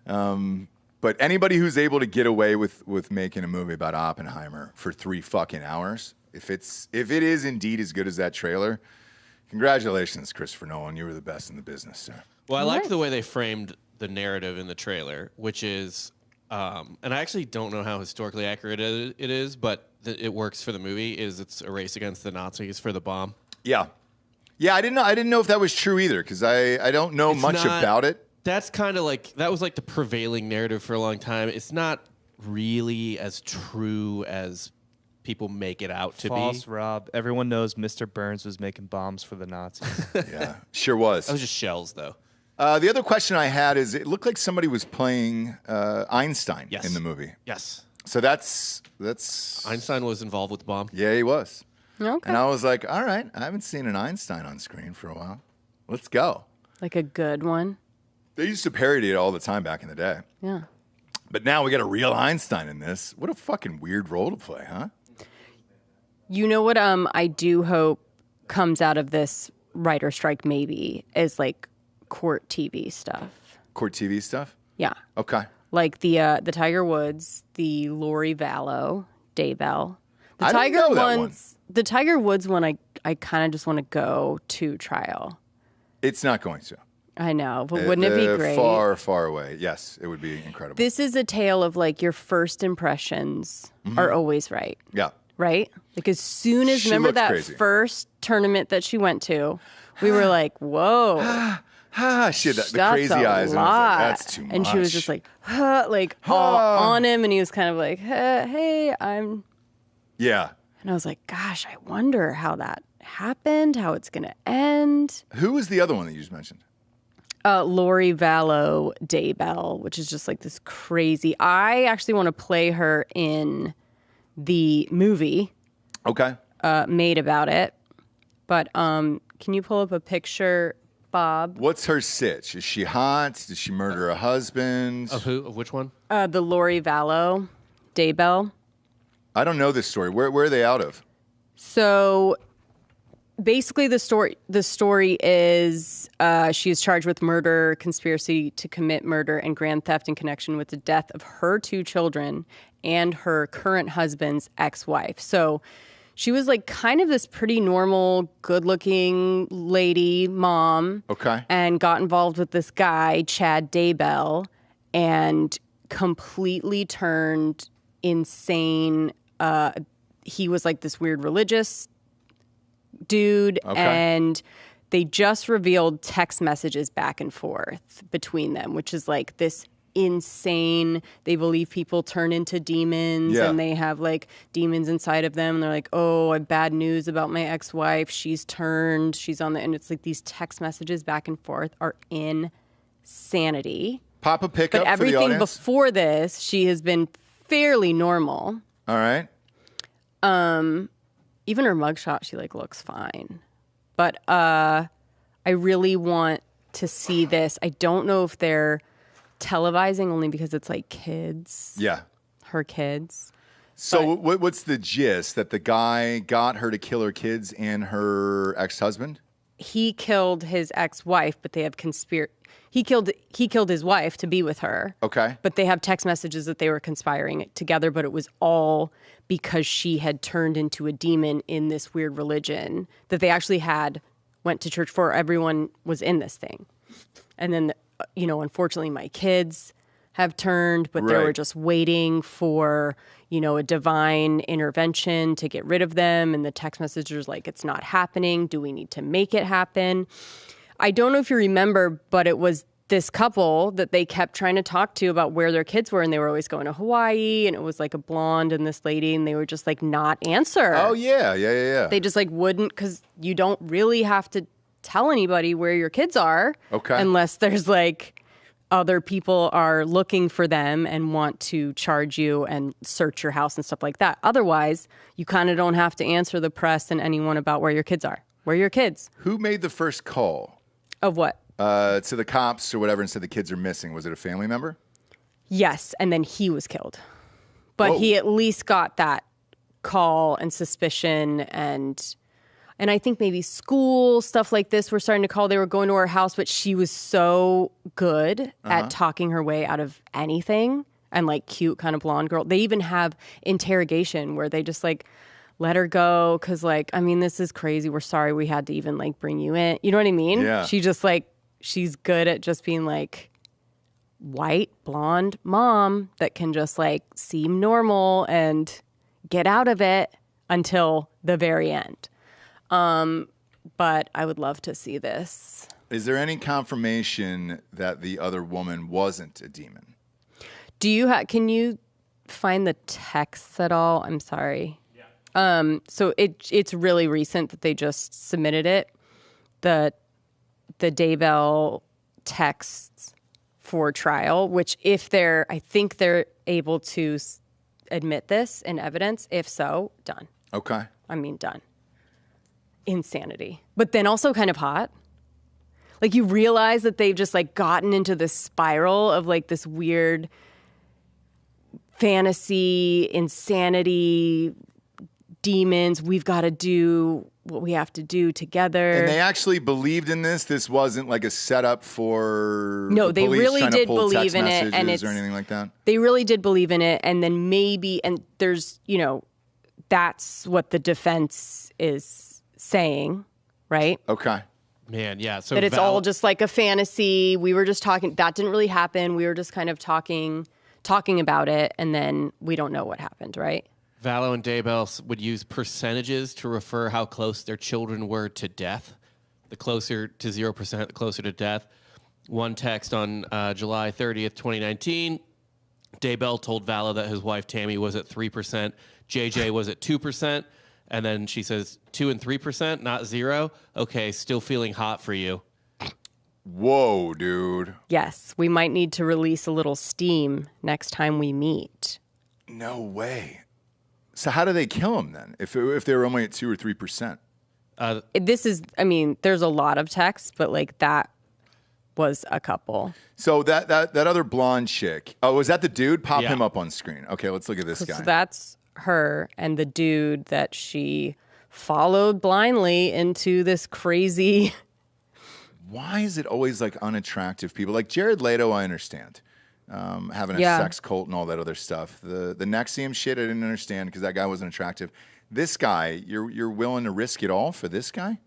S2: But anybody who's able to get away with making a movie about Oppenheimer for 3 fucking hours, if it is indeed as good as that trailer, congratulations, Christopher Nolan. You were the best in the business, sir.
S1: Well, I liked the way they framed the narrative in the trailer, which is, and I actually don't know how historically accurate it is, but it works for the movie. It's a race against the Nazis for the bomb.
S2: Yeah, I didn't know if that was true either because I don't know much about it.
S1: That's kind of like that was like the prevailing narrative for a long time. It's not really as true as people make it out to be.
S5: False, Rob. Everyone knows Mr. Burns was making bombs for the Nazis.
S2: Yeah, sure was.
S1: That was just shells, though.
S2: The other question I had is, it looked like somebody was playing Einstein in the movie.
S1: Yes.
S2: So that's
S1: Einstein was involved with the bomb.
S2: Yeah, he was.
S4: Okay.
S2: And I was like, all right, I haven't seen an Einstein on screen for a while. Let's go.
S4: Like a good one.
S2: They used to parody it all the time back in the day.
S4: Yeah.
S2: But now we got a real Einstein in this. What a fucking weird role to play, huh?
S4: You know what I do hope comes out of this writer strike maybe is like court TV stuff.
S2: Court TV stuff?
S4: Yeah.
S2: Okay.
S4: Like the Tiger Woods, the Lori Vallow, Daybell. The
S2: I don't
S4: Tiger
S2: know that
S4: ones, one. The Tiger Woods one I kind of just want to go to trial.
S2: It's not going to.
S4: I know, but wouldn't it be great?
S2: Far, far away. Yes, it would be incredible.
S4: This is a tale of like your first impressions are always right.
S2: Yeah.
S4: Right? Like as soon as,
S2: She
S4: remember
S2: looks
S4: that
S2: crazy.
S4: first tournament that she went to, we were like, whoa.
S2: She had the
S4: That's
S2: crazy
S4: a
S2: eyes. And I was like,
S4: lot.
S2: that's too much.
S4: And she was just like, like all on him. And he was kind of like, hey, I'm.
S2: Yeah.
S4: And I was like, gosh, I wonder how that happened, how it's going to end.
S2: Who was the other one that you just mentioned?
S4: Lori Vallow Daybell, which is just like this crazy. I actually want to play her in the movie.
S2: Okay.
S4: Made about it. But can you pull up a picture, Bob?
S2: What's her sitch? Is she hot? Did she murder a husband?
S1: Of who? Of which one?
S4: The Lori Vallow Daybell.
S2: I don't know this story. Where are they out of?
S4: So basically the story is she is charged with murder, conspiracy to commit murder, and grand theft in connection with the death of her 2 children and her current husband's ex-wife. So she was like kind of this pretty normal, good-looking lady, mom.
S2: Okay.
S4: And got involved with this guy, Chad Daybell, and completely turned insane. He was like this weird religious dude, and they just revealed text messages back and forth between them, which is like this insane. They believe people turn into demons and they have like demons inside of them, and they're like, oh, I have bad news about my ex-wife, she's turned, she's on the, and it's like these text messages back and forth are insanity.
S2: Pop a pickup
S4: But
S2: for the
S4: everything
S2: audience.
S4: before this, she has been fairly normal.
S2: All right.
S4: Even her mugshot, she like looks fine. But I really want to see this. I don't know if they're televising only because it's like kids.
S2: Yeah.
S4: Her kids.
S2: So what's the gist? That the guy got her to kill her kids and her ex-husband?
S4: He killed his ex-wife, but they have he killed his wife to be with her.
S2: Okay.
S4: But they have text messages that they were conspiring together, but it was all because she had turned into a demon in this weird religion that they actually went to church for. Everyone was in this thing. And then, unfortunately my kids have turned, but they were just waiting for, a divine intervention to get rid of them. And the text messages like, it's not happening. Do we need to make it happen? I don't know if you remember, but it was this couple that they kept trying to talk to about where their kids were, and they were always going to Hawaii, and it was like a blonde and this lady, and they would just like not answer.
S2: Oh, yeah.
S4: They just like wouldn't, because you don't really have to tell anybody where your kids are.
S2: Okay.
S4: Unless there's like other people are looking for them and want to charge you and search your house and stuff like that. Otherwise, you kind of don't have to answer the press and anyone about where your kids are. Where are your kids?
S2: Who made the first call?
S4: Of what?
S2: To the cops or whatever and said the kids are missing. Was it a family member?
S4: Yes, and then he was killed. But he at least got that call and suspicion, and And I think maybe school, stuff like this, were starting to call. They were going to her house, but she was so good at talking her way out of anything, and like cute kind of blonde girl. They even have interrogation where they just like let her go because like, I mean, this is crazy. We're sorry we had to even like bring you in. You know what I mean?
S2: Yeah.
S4: She just like, she's good at just being like white, blonde mom that can just like seem normal and get out of it until the very end. But I would love to see this.
S2: Is there any confirmation that the other woman wasn't a demon?
S4: Can you find the texts at all? I'm sorry. Yeah. So it's really recent that they just submitted it. The Daybell texts for trial, which I think they're able to admit this in evidence. If so, done.
S2: Okay.
S4: I mean, done. Insanity. But then also kind of hot. Like you realize that they've just like gotten into this spiral of like this weird fantasy, insanity, demons. We've got to do what we have to do together.
S2: And they actually believed in this? This wasn't like a setup for
S4: no,
S2: the
S4: they
S2: police
S4: really
S2: trying
S4: did
S2: to pull
S4: believe
S2: text
S4: in it, and
S2: messages or anything like that?
S4: They really did believe in it, and then maybe, and there's, that's what the defense is saying, right?
S2: Okay.
S1: Man, yeah. So
S4: that it's all just like a fantasy. We were just talking. That didn't really happen. We were just kind of talking about it, and then we don't know what happened, right?
S1: Vallow and Daybell would use percentages to refer how close their children were to death. The closer to 0%, the closer to death. One text on July 30th, 2019, Daybell told Vallow that his wife Tammy was at 3%, JJ was at 2%, and then she says 2 and 3%, not 0. Okay, still feeling hot for you.
S2: Whoa, dude.
S4: Yes, we might need to release a little steam next time we meet.
S2: No way. So how do they kill him then? If they were only at 2 or 3%?
S4: This is, I mean, there's a lot of text, but like that was a couple.
S2: So that other blonde chick. Oh, was that the dude? Pop him up on screen. Okay, let's look at this guy.
S4: So that's her and the dude that she followed blindly into this crazy.
S2: Why is it always like unattractive people? Like Jared Leto, I understand. Having a sex cult and all that other stuff. The Nexium shit, I didn't understand because that guy wasn't attractive. This guy, you're willing to risk it all for this guy?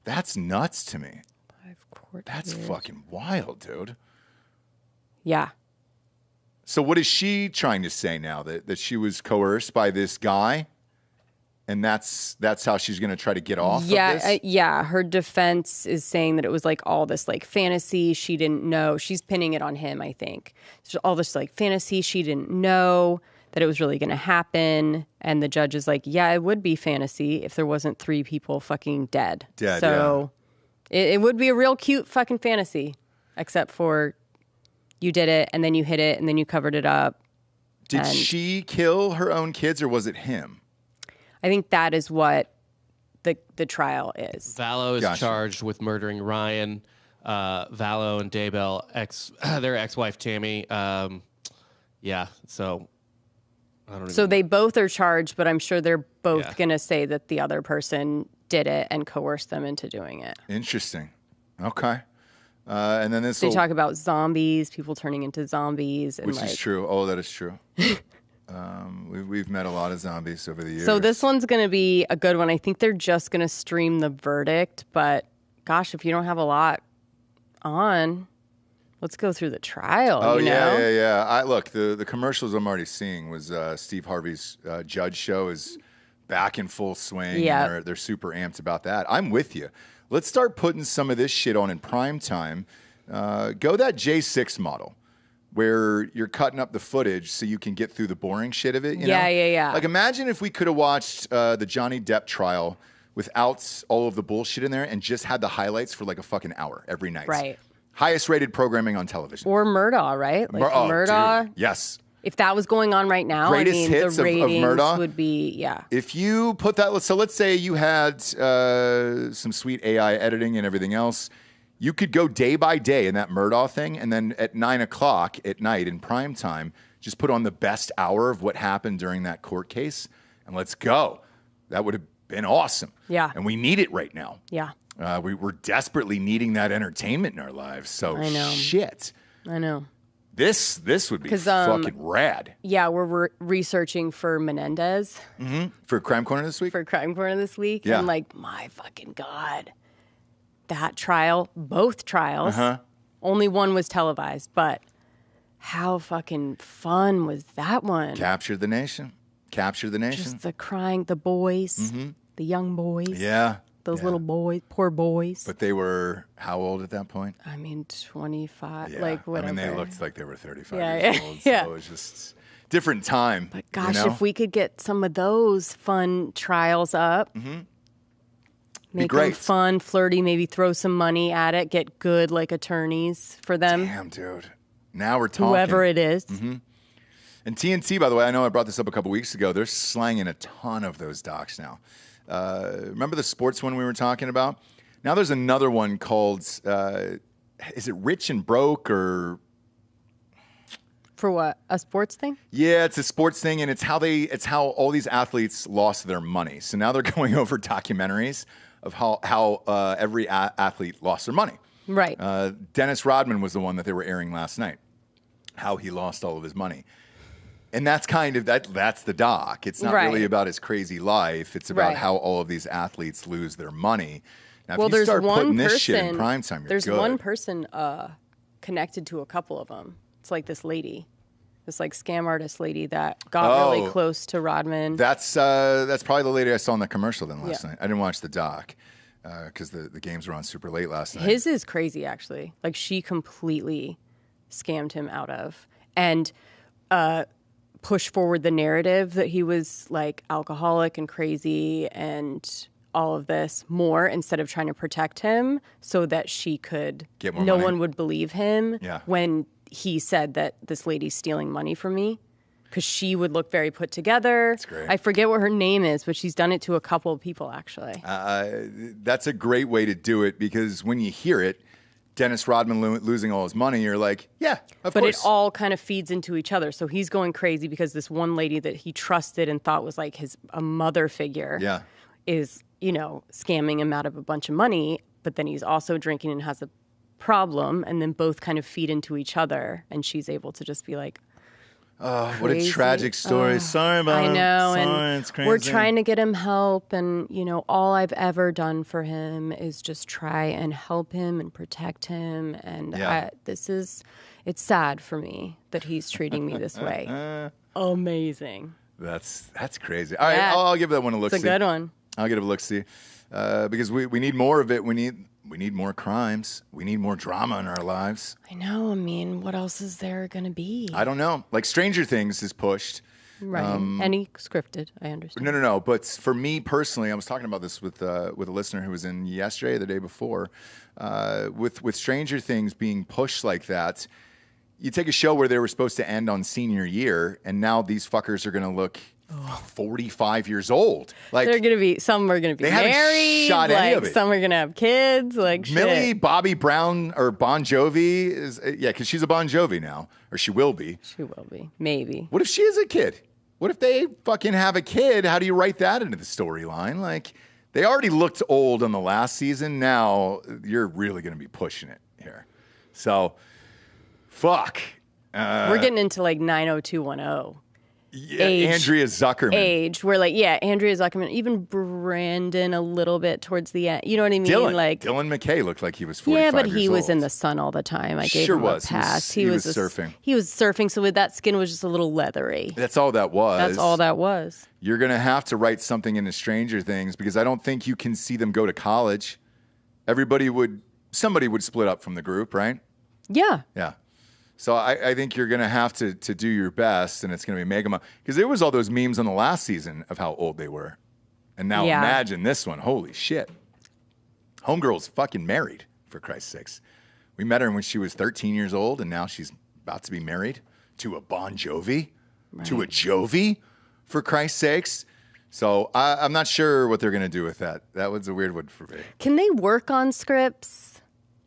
S2: That's nuts to me.
S4: 5 court
S2: That's
S4: years.
S2: fucking wild, dude.
S4: Yeah.
S2: So what is she trying to say now? That she was coerced by this guy? And that's how she's going to try to get off of this?
S4: Yeah. Her defense is saying that it was like all this like fantasy she didn't know. She's pinning it on him, I think. So all this like fantasy she didn't know that it was really going to happen. And the judge is like, yeah, it would be fantasy if there wasn't 3 people fucking dead. So it would be a real cute fucking fantasy, except for you did it and then you hit it and then you covered it up.
S2: Did she kill her own kids or was it him?
S4: I think that is what the trial is.
S1: Vallow is charged with murdering Ryan. Vallow and Daybell, their ex-wife Tammy. Yeah, so I don't.
S4: So they both are charged, but I'm sure they're both going to say that the other person did it and coerced them into doing it.
S2: Interesting. Okay. And then
S4: they talk about zombies, people turning into zombies, and
S2: which is true. Oh, that is true. We've met a lot of zombies over the years.
S4: So this one's going to be a good one. I think they're just going to stream the verdict, but gosh, if you don't have a lot on, let's go through the trial.
S2: Oh,
S4: you
S2: yeah,
S4: know?
S2: yeah. Look, the commercials I'm already seeing was Steve Harvey's Judge show is back in full swing.
S4: Yeah.
S2: They're super amped about that. I'm with you. Let's start putting some of this shit on in prime time. Go that J6 model, where you're cutting up the footage so you can get through the boring shit of it. You know?
S4: Yeah.
S2: Like, imagine if we could have watched the Johnny Depp trial without all of the bullshit in there and just had the highlights for like a fucking hour every night.
S4: Right.
S2: Highest rated programming on television.
S4: Or Murdaugh, right? Like Murdaugh.
S2: Dude. Yes.
S4: If that was going on right now,
S2: Greatest
S4: I mean,
S2: hits
S4: the ratings
S2: of Murdaugh
S4: would be,
S2: If you put that, so let's say you had some sweet AI editing and everything else. You could go day by day in that Murdaugh thing, and then at 9 o'clock at night in prime time, just put on the best hour of what happened during that court case, and let's go. That would have been awesome.
S4: Yeah.
S2: And we need it right now.
S4: Yeah.
S2: We're desperately needing that entertainment in our lives. So
S4: I know.
S2: shit.
S4: I know.
S2: This would be fucking rad.
S4: Yeah, we're researching for Menendez.
S2: For Crime Corner this week?
S4: For Crime Corner this week.
S2: Yeah.
S4: And like, my fucking God. That trial, both trials, only one was televised, but how fucking fun was that one?
S2: Captured the nation.
S4: Just the crying, the boys, the young boys.
S2: Yeah.
S4: Those little boys, poor boys.
S2: But they were how old at that point?
S4: I mean, 25,
S2: Yeah.
S4: like whatever.
S2: I mean, they looked like they were 35
S4: Yeah,
S2: years
S4: yeah,
S2: old.
S4: yeah.
S2: So it was just different time.
S4: But gosh,
S2: you know?
S4: if we could get some of those fun trials up, make them
S2: great.
S4: fun, flirty, maybe throw some money at it, get good like attorneys for them,
S2: Damn, dude. Now we're talking.
S4: whoever it is.
S2: And TNT, by the way, I know I brought this up a couple weeks ago. They're slanging a ton of those docs now. Remember the sports one we were talking about? Now there's another one called, is it Rich and Broke or?
S4: For what? A sports thing?
S2: Yeah, it's a sports thing, and it's how all these athletes lost their money. So now they're going over documentaries of how every athlete lost their money.
S4: Right.
S2: Dennis Rodman was the one that they were airing last night, how he lost all of his money. And that's kind of that's the doc. It's not really about his crazy life. It's about how all of these athletes lose their money. Now, if you start putting this shit in prime time, you're
S4: there's
S2: good.
S4: one person connected to a couple of them. It's like this lady, this like scam artist lady that got really close to Rodman.
S2: That's probably the lady I saw in the commercial then last night. I didn't watch the doc because the games were on super late last night.
S4: His is crazy, actually. Like, she completely scammed him out of and push forward the narrative that he was like alcoholic and crazy and all of this more instead of trying to protect him so that she could
S2: get more
S4: no
S2: money.
S4: One would believe him when he said that this lady's stealing money from me, because she would look very put together.
S2: That's great.
S4: I forget what her name is, but she's done it to a couple of people actually.
S2: That's a great way to do it, because when you hear it, Dennis Rodman losing all his money, you're like, yeah, of course.
S4: But it all kind of feeds into each other. So he's going crazy because this one lady that he trusted and thought was like a mother figure is, scamming him out of a bunch of money. But then he's also drinking and has a problem. And then both kind of feed into each other. And she's able to just be like,
S2: oh, what a tragic story. Sorry about it.
S4: I know.
S2: Sorry,
S4: and
S2: it's crazy.
S4: we're trying to get him help. And, all I've ever done for him is just try and help him and protect him. And it's sad for me that he's treating me this way. Amazing.
S2: That's crazy. All right, I'll give that one a look-see.
S4: It's a good one.
S2: I'll give it a look-see. Because we need more of it. We need more crimes. We need more drama in our lives.
S4: I know. I mean, what else is there going to be?
S2: I don't know. Like Stranger Things is pushed.
S4: Right. Any scripted, I understand.
S2: No. But for me personally, I was talking about this with a listener who was in yesterday, the day before. With Stranger Things being pushed like that, you take a show where they were supposed to end on senior year, and now these fuckers are going to look 45 years old. Like,
S4: they're gonna be. Some are gonna be married.
S2: Haven't shot any of it.
S4: Some are gonna have kids. Like
S2: Millie
S4: shit.
S2: Bobby Brown or Bon Jovi is because she's a Bon Jovi now, or she will be.
S4: She will be. Maybe.
S2: What if she is a kid? What if they fucking have a kid? How do you write that into the storyline? Like, they already looked old on the last season. Now you're really gonna be pushing it here. So, fuck.
S4: We're getting into like 90210.
S2: Yeah, Andrea Zuckerman.
S4: Andrea Zuckerman, even Brandon a little bit towards the end. You know what I mean?
S2: Dylan McKay looked like he was 45
S4: years old. Yeah, but he was
S2: old.
S4: in the sun all the time. I gave him a pass.
S2: He was surfing.
S4: He was surfing, so that skin was just a little leathery.
S2: That's all that was. You're going to have to write something into Stranger Things, because I don't think you can see them go to college. Somebody would split up from the group, right?
S4: Yeah.
S2: Yeah. So I think you're going to have to do your best, and it's going to be Meghan Markle. Because there was all those memes on the last season of how old they were. And now imagine this one. Holy shit. Homegirl's fucking married, for Christ's sakes. We met her when she was 13 years old, and now she's about to be married to a Bon Jovi. Right. To a Jovi, for Christ's sakes. So I'm not sure what they're going to do with that. That was a weird one for me.
S4: Can they work on scripts?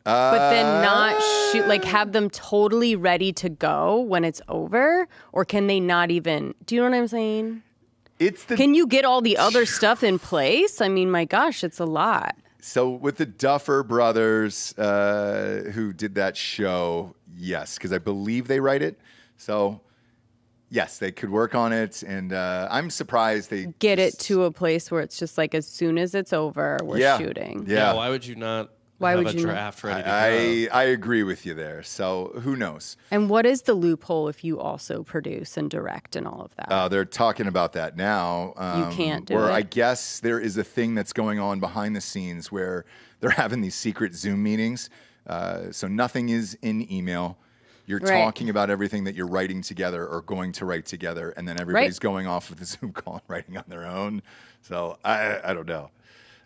S4: But then not shoot, like have them totally ready to go when it's over? Or can they not even, do you know what I'm saying? Can you get all the other stuff in place? I mean, my gosh, it's a lot.
S2: So with the Duffer Brothers, who did that show, yes, because I believe they write it. So yes, they could work on it, and I'm surprised they
S4: get it to a place where it's just like as soon as it's over, we're shooting.
S2: Yeah.
S1: Why would you not?
S4: Why
S1: have
S4: would
S1: a
S4: you
S1: draft ready to go?
S2: I agree with you there. So who knows?
S4: And what is the loophole if you also produce and direct and all of that?
S2: They're talking about that now.
S4: You can't do
S2: it.
S4: it.
S2: I guess there is a thing that's going on behind the scenes where they're having these secret Zoom meetings. So nothing is in email. You're talking about everything that you're writing together or going to write together, and then everybody's going off with the Zoom call and writing on their own. So I don't know.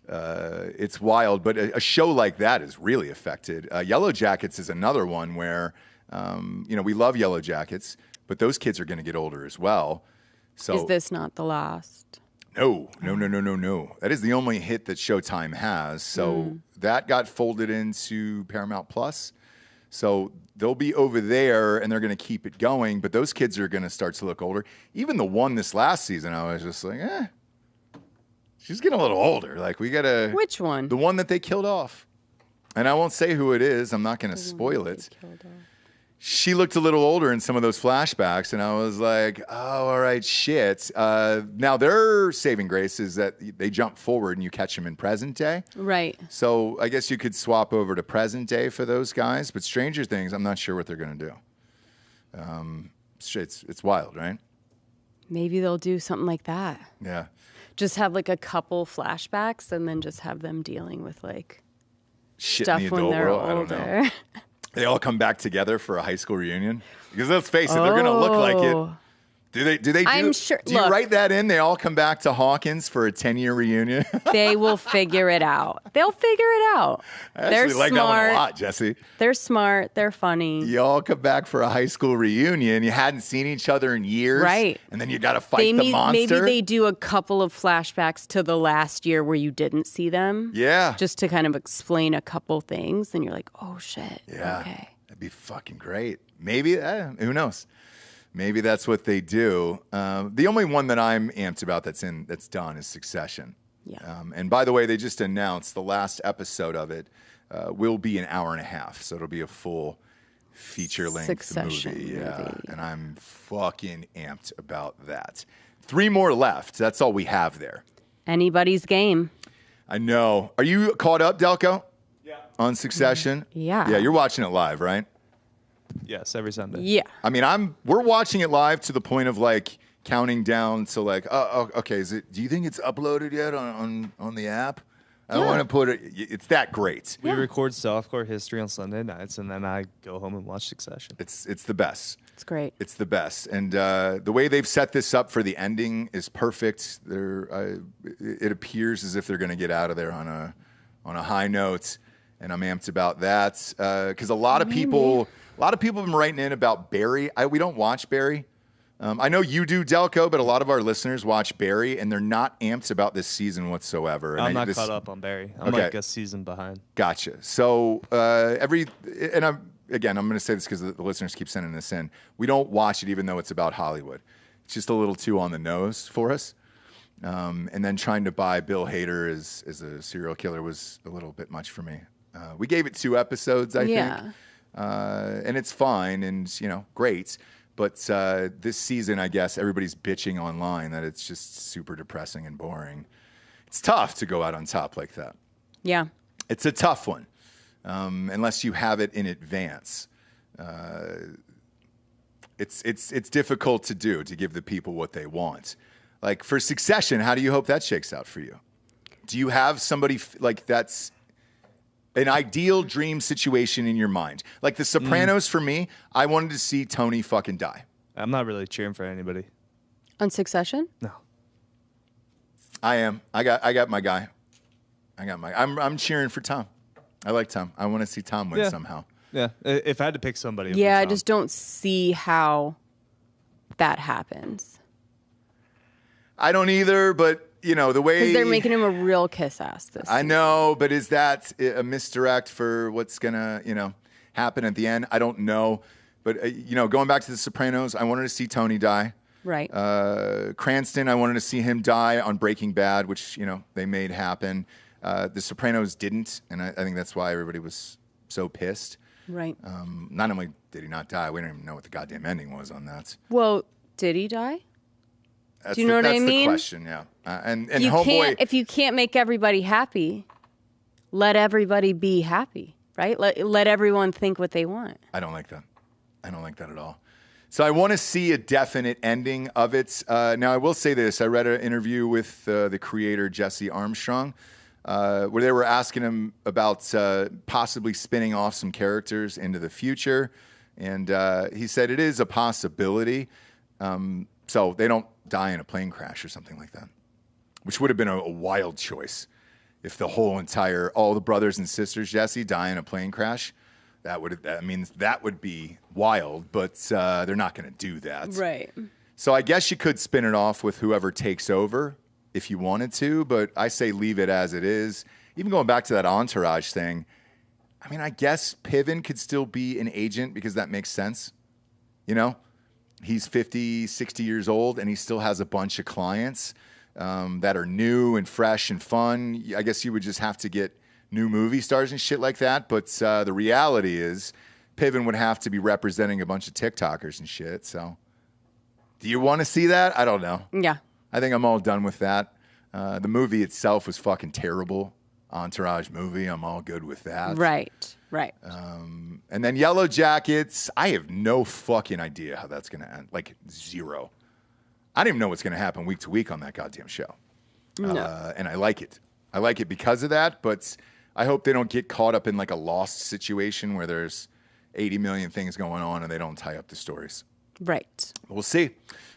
S2: It's wild, but a show like that is really affected. Yellow Jackets is another one where, we love Yellow Jackets, but those kids are going to get older as well. So
S4: is this not the last?
S2: No. That is the only hit that Showtime has. So that got folded into Paramount Plus. So they'll be over there, and they're going to keep it going, but those kids are going to start to look older. Even the one this last season, I was just like, she's getting a little older. Like, we got to...
S4: Which one?
S2: The one that they killed off. And I won't say who it is. I'm not going to spoil it. She looked a little older in some of those flashbacks, and I was like, oh, all right, shit. Now, their saving grace is that they jump forward and you catch them in present day.
S4: Right.
S2: So I guess you could swap over to present day for those guys. But Stranger Things, I'm not sure what they're going to do. It's wild, right?
S4: Maybe they'll do something like that.
S2: Yeah.
S4: Just have like a couple flashbacks and then just have them dealing with like
S2: shit
S4: stuff
S2: in the
S4: when
S2: adult
S4: they're
S2: world.
S4: older.
S2: I don't know. They all come back together for a high school reunion? Because let's face it, they're going to look like it. Do they?
S4: I'm sure.
S2: Do you write that in? They all come back to Hawkins for a 10-year reunion?
S4: They will figure it out. They'll figure it out.
S2: I actually like that one a lot, Jessie.
S4: They're smart. They're funny.
S2: You all come back for a high school reunion. You hadn't seen each other in years.
S4: Right.
S2: And then you got to fight the monster.
S4: Maybe they do a couple of flashbacks to the last year where you didn't see them.
S2: Yeah.
S4: Just to kind of explain a couple things. And you're like, oh, shit.
S2: Yeah.
S4: Okay.
S2: That'd be fucking great. Maybe, who knows? Maybe that's what they do. The only one that I'm amped about that's done is Succession.
S4: Yeah.
S2: And by the way, they just announced the last episode of it will be an hour and a half, so it'll be a full feature-length
S4: Succession
S2: movie. Yeah,
S4: movie.
S2: and I'm fucking amped about that. 3 more left. That's all we have there.
S4: Anybody's game.
S2: I know. Are you caught up, Delco? Yeah. On Succession?
S4: Yeah.
S2: Yeah, you're watching it live, right?
S5: Yes, every Sunday.
S4: Yeah.
S2: I mean, we're watching it live to the point of like counting down to like, oh, okay. Do you think it's uploaded yet on the app? I don't want to put it. It's that great.
S5: We record softcore history on Sunday nights, and then I go home and watch Succession.
S2: It's the best.
S4: It's great.
S2: It's the best. And the way they've set this up for the ending is perfect. It appears as if they're going to get out of there on a high note, and I'm amped about that because a lot of people have been writing in about Barry. We don't watch Barry. I know you do, Delco, but a lot of our listeners watch Barry, and they're not amped about this season whatsoever.
S5: I'm not caught up on Barry. I'm like a season behind.
S2: Gotcha. So I'm going to say this because the listeners keep sending this in. We don't watch it even though it's about Hollywood. It's just a little too on the nose for us. And then trying to buy Bill Hader as a serial killer was a little bit much for me. We gave it 2 episodes, I think. And it's fine and, great. But this season, I guess, everybody's bitching online that it's just super depressing and boring. It's tough to go out on top like that.
S4: Yeah.
S2: It's a tough one, unless you have it in advance. It's difficult to do, to give the people what they want. Like for Succession, how do you hope that shakes out for you? Do you have somebody like that's an ideal dream situation in your mind? Like The Sopranos for me, I wanted to see Tony fucking die.
S5: I'm not really cheering for anybody.
S4: On Succession?
S5: No.
S2: I am. I got my guy. I'm cheering for Tom. I like Tom. I want to see Tom win somehow.
S5: Yeah. If I had to pick somebody, it'd be
S4: Yeah, I
S5: Tom.
S4: just don't see how that happens.
S2: I don't either, but the way
S4: Because they're making him a real kiss ass this
S2: I know, but is that a misdirect for what's gonna, happen at the end? I don't know. But going back to The Sopranos, I wanted to see Tony die.
S4: Right.
S2: Cranston, I wanted to see him die on Breaking Bad, which, they made happen. The Sopranos didn't, and I think that's why everybody was so pissed.
S4: Right.
S2: Not only did he not die, we don't even know what the goddamn ending was on that.
S4: Well, did he die?
S2: That's
S4: Do you know what I mean?
S2: That's the question, yeah. And
S4: you
S2: Homeboy...
S4: if you can't make everybody happy, let everybody be happy, right? Let everyone think what they want.
S2: I don't like that. I don't like that at all. So I want to see a definite ending of it. Now, I will say this. I read an interview with the creator, Jesse Armstrong, where they were asking him about possibly spinning off some characters into the future. And he said it is a possibility. So they don't die in a plane crash or something like that, which would have been a wild choice. If the all the brothers and sisters, Jesse, die in a plane crash, that would be wild, but they're not going to do that.
S4: Right.
S2: So I guess you could spin it off with whoever takes over if you wanted to, but I say leave it as it is. Even going back to that Entourage thing, I guess Piven could still be an agent because that makes sense. He's 50, 60 years old, and he still has a bunch of clients that are new and fresh and fun. I guess you would just have to get new movie stars and shit like that. But the reality is Piven would have to be representing a bunch of TikTokers and shit. So do you want to see that? I don't know.
S4: Yeah.
S2: I think I'm all done with that. The movie itself was fucking terrible. Entourage movie. I'm all good with that.
S4: Right.
S2: And then Yellow Jackets, I have no fucking idea how that's going to end. Like, zero. I don't even know what's going to happen week to week on that goddamn show.
S4: No.
S2: And I like it. I like it because of that, but I hope they don't get caught up in like a Lost situation where there's 80 million things going on and they don't tie up the stories.
S4: Right.
S2: We'll see.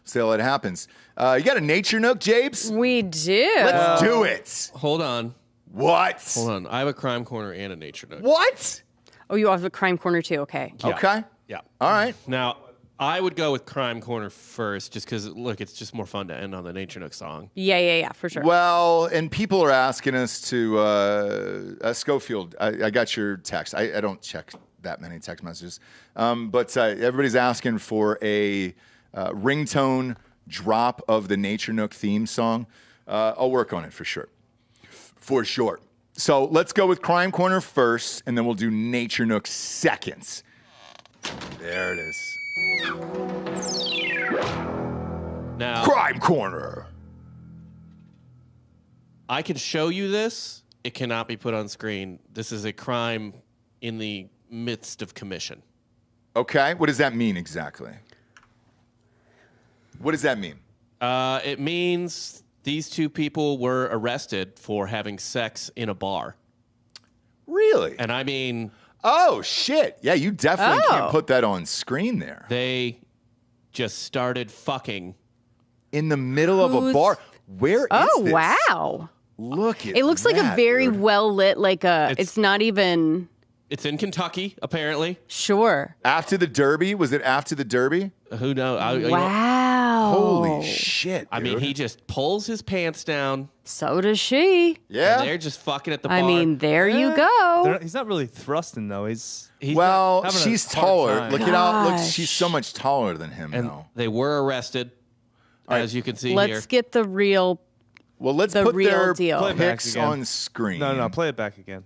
S2: See how that happens. You got a nature nook, Jabes?
S4: We do.
S2: Let's do it.
S1: Hold on.
S2: What?
S1: Hold on. I have a crime corner and a nature nook.
S2: What?
S4: Oh, you have a crime corner too. Okay.
S1: Yeah.
S2: Okay.
S1: Yeah.
S2: All right.
S1: Now, I would go with crime corner first just because, look, it's just more fun to end on the nature nook song.
S4: Yeah, for sure.
S2: Well, and people are asking us to, Schofield, I got your text. I don't check that many text messages. But everybody's asking for a ringtone drop of the Nature Nook theme song. I'll work on it for sure. For sure. So let's go with Crime Corner first, and then we'll do Nature Nook seconds. There it is.
S1: Now,
S2: Crime Corner.
S1: I can show you this. It cannot be put on screen. This is a crime in the midst of commission.
S2: Okay. What does that mean exactly? What does that mean?
S1: It means these two people were arrested for having sex in a bar.
S2: Really?
S1: And I mean...
S2: Oh, shit. Yeah, you definitely can't put that on screen there.
S1: They just started fucking.
S2: In the middle of a bar. Where is this?
S4: Oh, wow.
S2: Look at
S4: It looks like a very
S2: dude.
S4: well lit, it's not even...
S1: It's in Kentucky, apparently.
S4: Sure.
S2: After the Derby? Was it after the Derby?
S1: Who knows?
S4: Wow.
S2: Holy shit, dude.
S1: I mean, he just pulls his pants down.
S4: So does she.
S2: Yeah.
S1: And they're just fucking at the bar.
S4: I mean, there you go.
S5: He's not really thrusting, though. He's
S2: well,
S5: having a
S2: she's
S5: hard
S2: taller.
S5: time.
S2: Look it out. Look,
S4: Gosh.
S2: she's so much taller than him
S1: and
S2: now.
S1: they were arrested, as you can see here.
S4: Let's get the real...
S2: Well, let's
S4: the
S2: put
S4: real
S2: their
S4: deal.
S5: Play it back
S2: pics
S5: again.
S2: on screen.
S5: No, play it back again.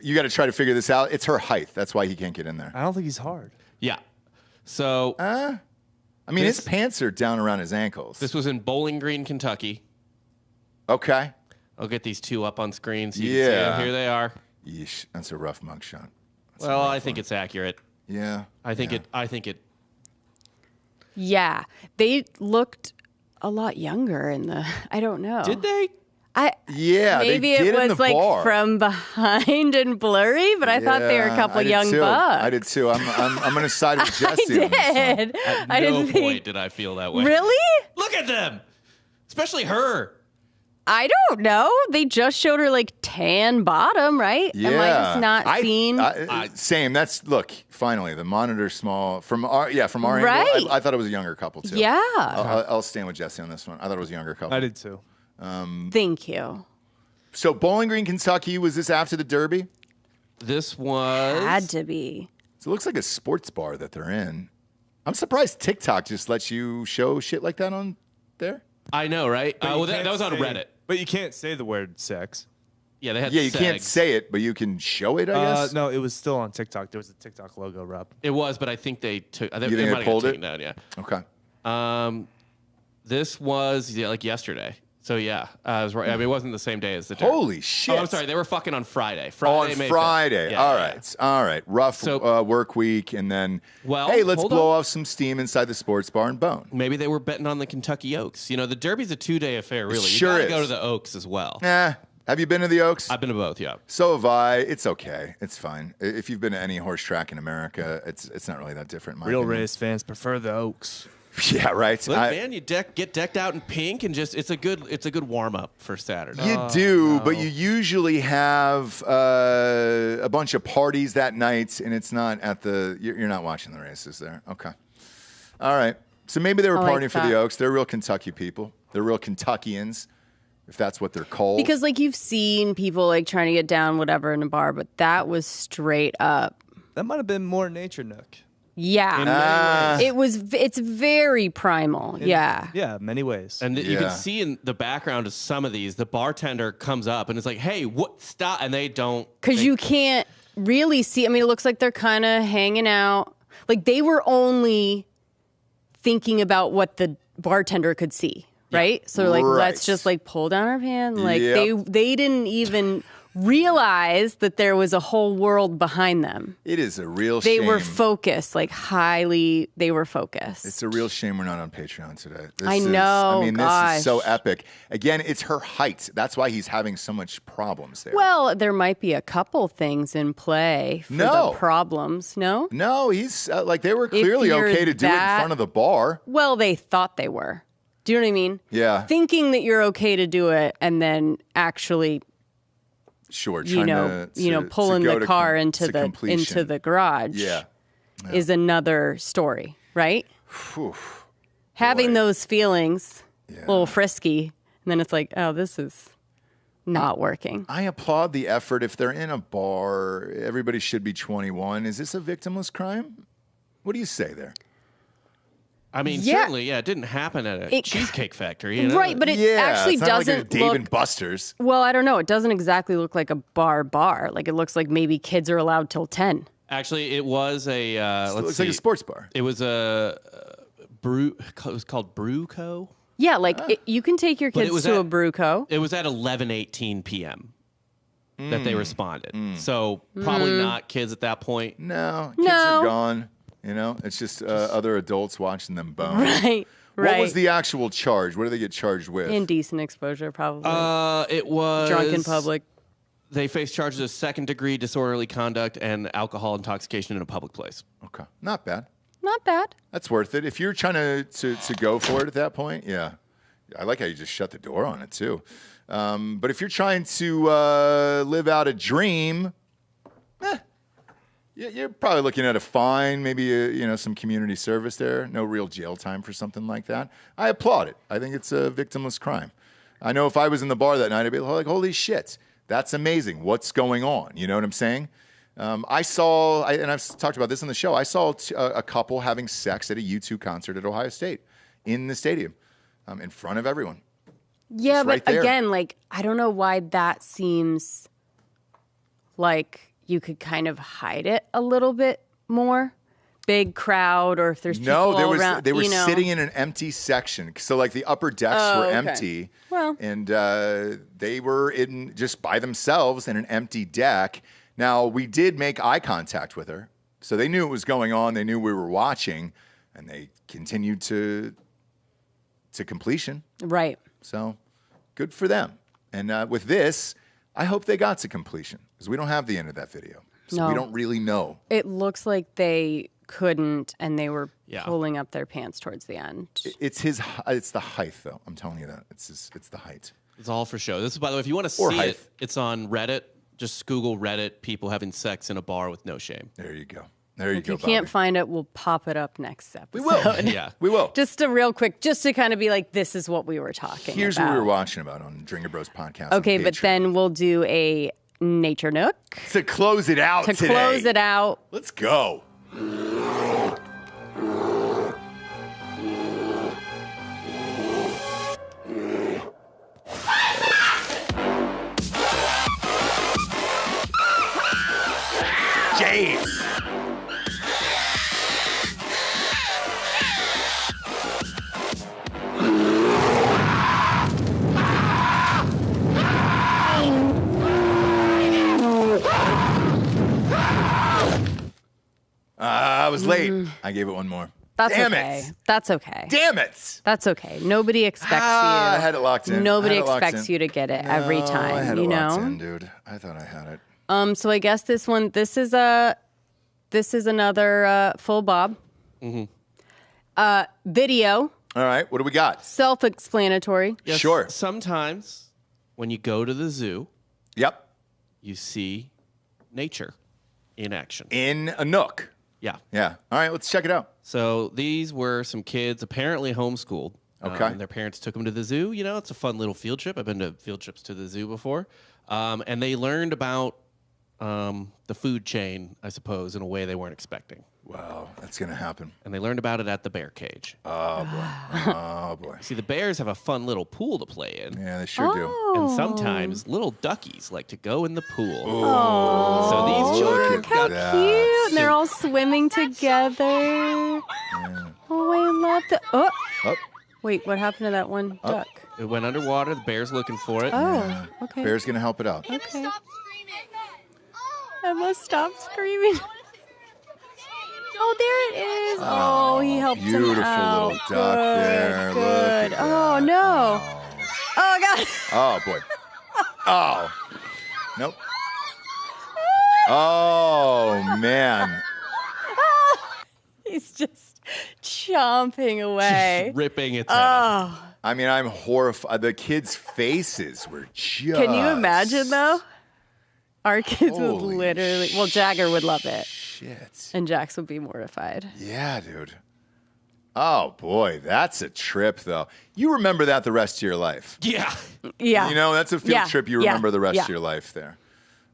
S2: You got to try to figure this out. It's her height. That's why he can't get in there.
S5: I don't think he's hard.
S1: Yeah. So
S2: I mean, his pants are down around his ankles.
S1: this was in Bowling Green, Kentucky.
S2: Okay.
S1: I'll get these two up on screen so you can see
S2: Yeah.
S1: them. Here they are.
S2: Yeesh, that's a rough mugshot.
S1: Well, I think it's accurate.
S2: Yeah.
S1: I think it.
S4: Yeah. They looked a lot younger in the... I don't know.
S1: Did they?
S2: Yeah,
S4: Maybe
S2: they did
S4: it
S2: in
S4: was
S2: the
S4: like
S2: bar.
S4: from behind and blurry, but I thought they were a couple
S2: I did
S4: young
S2: too.
S4: bucks.
S2: I did too. I'm going to side with
S4: I
S2: Jessie on this one.
S4: did.
S1: At
S4: I
S1: no
S4: didn't
S1: point
S4: think.
S1: did I feel that way.
S4: Really?
S1: Look at them, especially her.
S4: I don't know. They just showed her like tan bottom, right?
S2: Yeah.
S4: Am I just not seeing?
S2: Same. That's look. Finally, the monitor small from our
S4: Right.
S2: angle. I thought it was a younger couple too.
S4: Yeah.
S2: I'll stand with Jessie on this one. I thought it was a younger couple.
S5: I did too.
S4: Thank you.
S2: So Bowling Green, Kentucky. Was this after the Derby?
S1: This was
S4: Had to be.
S2: So it looks like a sports bar that they're in. I'm surprised TikTok just lets you show shit like that on there.
S1: I know, right? Well, that was on Reddit.
S5: But you can't say the word sex.
S1: Yeah, they had
S2: Yeah, you
S1: segs.
S2: can't say it, but you can show it, I guess.
S5: No, it was still on TikTok. There was a TikTok logo up.
S1: It was, but I think they took.
S2: You think they pulled it?
S1: Down, yeah.
S2: Okay.
S1: This was like yesterday. So yeah, I was right. I mean, it wasn't the same day as the Dirt.
S2: Holy shit!
S1: Oh, I'm sorry. They were fucking on Friday.
S2: On Friday.
S1: Yeah,
S2: all right. All right. Rough work week, and then hey, let's blow off some steam inside the sports bar and bone.
S1: Maybe they were betting on the Kentucky Oaks. You know, the Derby's a 2-day affair. Really,
S2: Sure
S1: you
S2: is.
S1: gotta go to the Oaks as well.
S2: Have you been to the Oaks?
S1: I've been to both. Yeah.
S2: So have I. It's okay. It's fine. If you've been to any horse track in America, it's not really that different. In my
S5: Real
S2: opinion.
S5: race fans prefer the Oaks.
S2: Yeah, right.
S1: Look, man, you get decked out in pink and just it's a good warm up for Saturday.
S2: You do, but you usually have a bunch of parties that night, and it's not at the. You're not watching the races there. Okay, all right. So maybe they were partying for the Oaks. They're real Kentucky people. They're real Kentuckians, if that's what they're called.
S4: Because like you've seen people like trying to get down whatever in a bar, but that was straight up.
S5: That might have been more nature, Nook.
S4: Yeah, it's very primal.
S5: Yeah, many ways.
S1: And you can see in the background of some of these, the bartender comes up and it's like, "Hey, what? Stop!" And they don't
S4: because you can't really see. I mean, it looks like they're kind of hanging out. Like they were only thinking about what the bartender could see, right? So like, let's just like pull down our pants. Like they didn't even realize that there was a whole world behind them.
S2: It is a real shame.
S4: They were focused, like they were focused.
S2: It's a real shame we're not on Patreon today.
S4: I know.
S2: This is so epic. Again, it's her height. That's why he's having so much problems there.
S4: Well, there might be a couple things in play for the problems. No?
S2: No, he's like they were clearly okay to do it in front of the bar.
S4: Well, they thought they were. Do you know what I mean?
S2: Yeah.
S4: Thinking that you're okay to do it and then actually
S2: Sure,
S4: pulling the car into the garage is another story, right? Having those feelings, a little frisky, and then it's like, oh, this is not working.
S2: I applaud the effort. If they're in a bar, everybody should be 21. Is this a victimless crime? What do you say there?
S1: I mean, certainly, it didn't happen at a Cheesecake Factory. You know?
S4: Right, but it actually
S2: it's
S4: doesn't
S2: like a Dave and Buster's.
S4: Well, I don't know. It doesn't exactly look like a bar. Like, it looks like maybe kids are allowed till 10.
S1: Actually, it was a,
S2: it looks like a sports bar.
S1: It was a brew, it was called Brew Co.
S4: Yeah, like, you can take your kids to a Brew Co.
S1: It was at 11:18 p.m. that they responded. So, probably not kids at that point.
S2: No, kids are gone. You know, it's just other adults watching them bone.
S4: Right.
S2: What was the actual charge? What do they get charged with?
S4: Indecent exposure, probably.
S1: It was
S4: drunk in public.
S1: They face charges of second-degree disorderly conduct and alcohol intoxication in a public place.
S2: Okay, not bad.
S4: Not bad.
S2: That's worth it. If you're trying to go for it at that point, yeah. I like how you just shut the door on it too. But if you're trying to live out a dream, you're probably looking at a fine, maybe some community service there. No real jail time for something like that. I applaud it. I think it's a victimless crime. I know if I was in the bar that night, I'd be like, holy shit, that's amazing. What's going on? You know what I'm saying? I saw, and I've talked about this on the show, I saw a couple having sex at a U2 concert at Ohio State in the stadium in front of everyone.
S4: Yeah, but again, like, I don't know why that seems like you could kind of hide it a little bit more. Big crowd, or if there's people all around.
S2: They were sitting in an empty section. So like the upper decks were empty.
S4: Well.
S2: And they were in just by themselves in an empty deck. Now, we did make eye contact with her. So they knew it was going on. They knew we were watching. And they continued to completion.
S4: Right.
S2: So good for them. And with this, I hope they got to completion because we don't have the end of that video. So we don't really know.
S4: It looks like they couldn't, and they were pulling up their pants towards the end.
S2: It's the height, though. I'm telling you that. It's the height.
S1: It's all for show. This is, by the way, if you want to see it, it's on Reddit. Just Google Reddit, people having sex in a bar with no shame.
S2: There you go. There you go,
S4: If you can't find it, we'll pop it up next episode.
S2: We will.
S1: Yeah.
S2: We will.
S4: Just a real quick, just to kind of be like, this is what we were talking
S2: Here's
S4: about.
S2: what we were watching about on Drinker Bros podcast.
S4: Okay, but then we'll do a Nature Nook.
S2: To close it out today.
S4: Close it out.
S2: Let's go. I was late. I gave it one more.
S4: That's
S2: Damn
S4: okay.
S2: it.
S4: That's okay.
S2: Damn it.
S4: That's okay. Nobody expects you.
S2: I had it locked in.
S4: Nobody
S2: I had it locked
S4: expects
S2: in.
S4: you to get it every time.
S2: I had
S4: you
S2: it
S4: know.
S2: locked in, dude. I thought I had it.
S4: So I guess this is another full Bob. Video.
S2: All right. What do we got?
S4: Self-explanatory.
S1: Yes,
S2: Sure.
S1: Sometimes when you go to the zoo,
S2: Yep.
S1: you see nature in action.
S2: In a Nook.
S1: Yeah.
S2: Yeah. All right. Let's check it out.
S1: So these were some kids apparently homeschooled.
S2: Okay.
S1: And their parents took them to the zoo. You know, it's a fun little field trip. I've been to field trips to the zoo before. And they learned about the food chain, I suppose, in a way they weren't expecting.
S2: Wow. That's going to happen.
S1: And they learned about it at the bear cage.
S2: Oh, boy. Oh, boy.
S1: See, the bears have a fun little pool to play in.
S2: Yeah, they sure do.
S1: And sometimes little duckies like to go in the pool.
S4: Oh,
S1: So these children
S2: Look at
S4: how
S2: that.
S4: cute! And they're all swimming together. Oh, I love that. Oh,
S2: Oh,
S4: wait, what happened to that one duck?
S1: It went underwater. The bear's looking for it.
S4: Oh, okay.
S2: Bear's going to help it out.
S4: Okay. Emma, stop screaming. Oh, there it is. Oh, he helped him
S2: Beautiful
S4: out.
S2: little duck there. Look at
S4: Good.
S2: that.
S4: Oh, no. Oh, God.
S2: Oh, boy. Oh. Nope. Oh, man.
S4: He's just chomping away.
S1: Ripping its head off.
S4: Oh.
S2: I mean, I'm horrified. The kids' faces were just...
S4: Can you imagine, though? Our kids would
S2: Holy
S4: literally... Well, Jagger would love it.
S2: Shit.
S4: And Jax would be mortified.
S2: Yeah, dude. Oh, boy. That's a trip, though. You remember that the rest of your life.
S1: Yeah.
S4: Yeah.
S2: You know, that's a field
S4: Yeah.
S2: trip you
S4: Yeah.
S2: remember the rest
S4: Yeah.
S2: of your life there.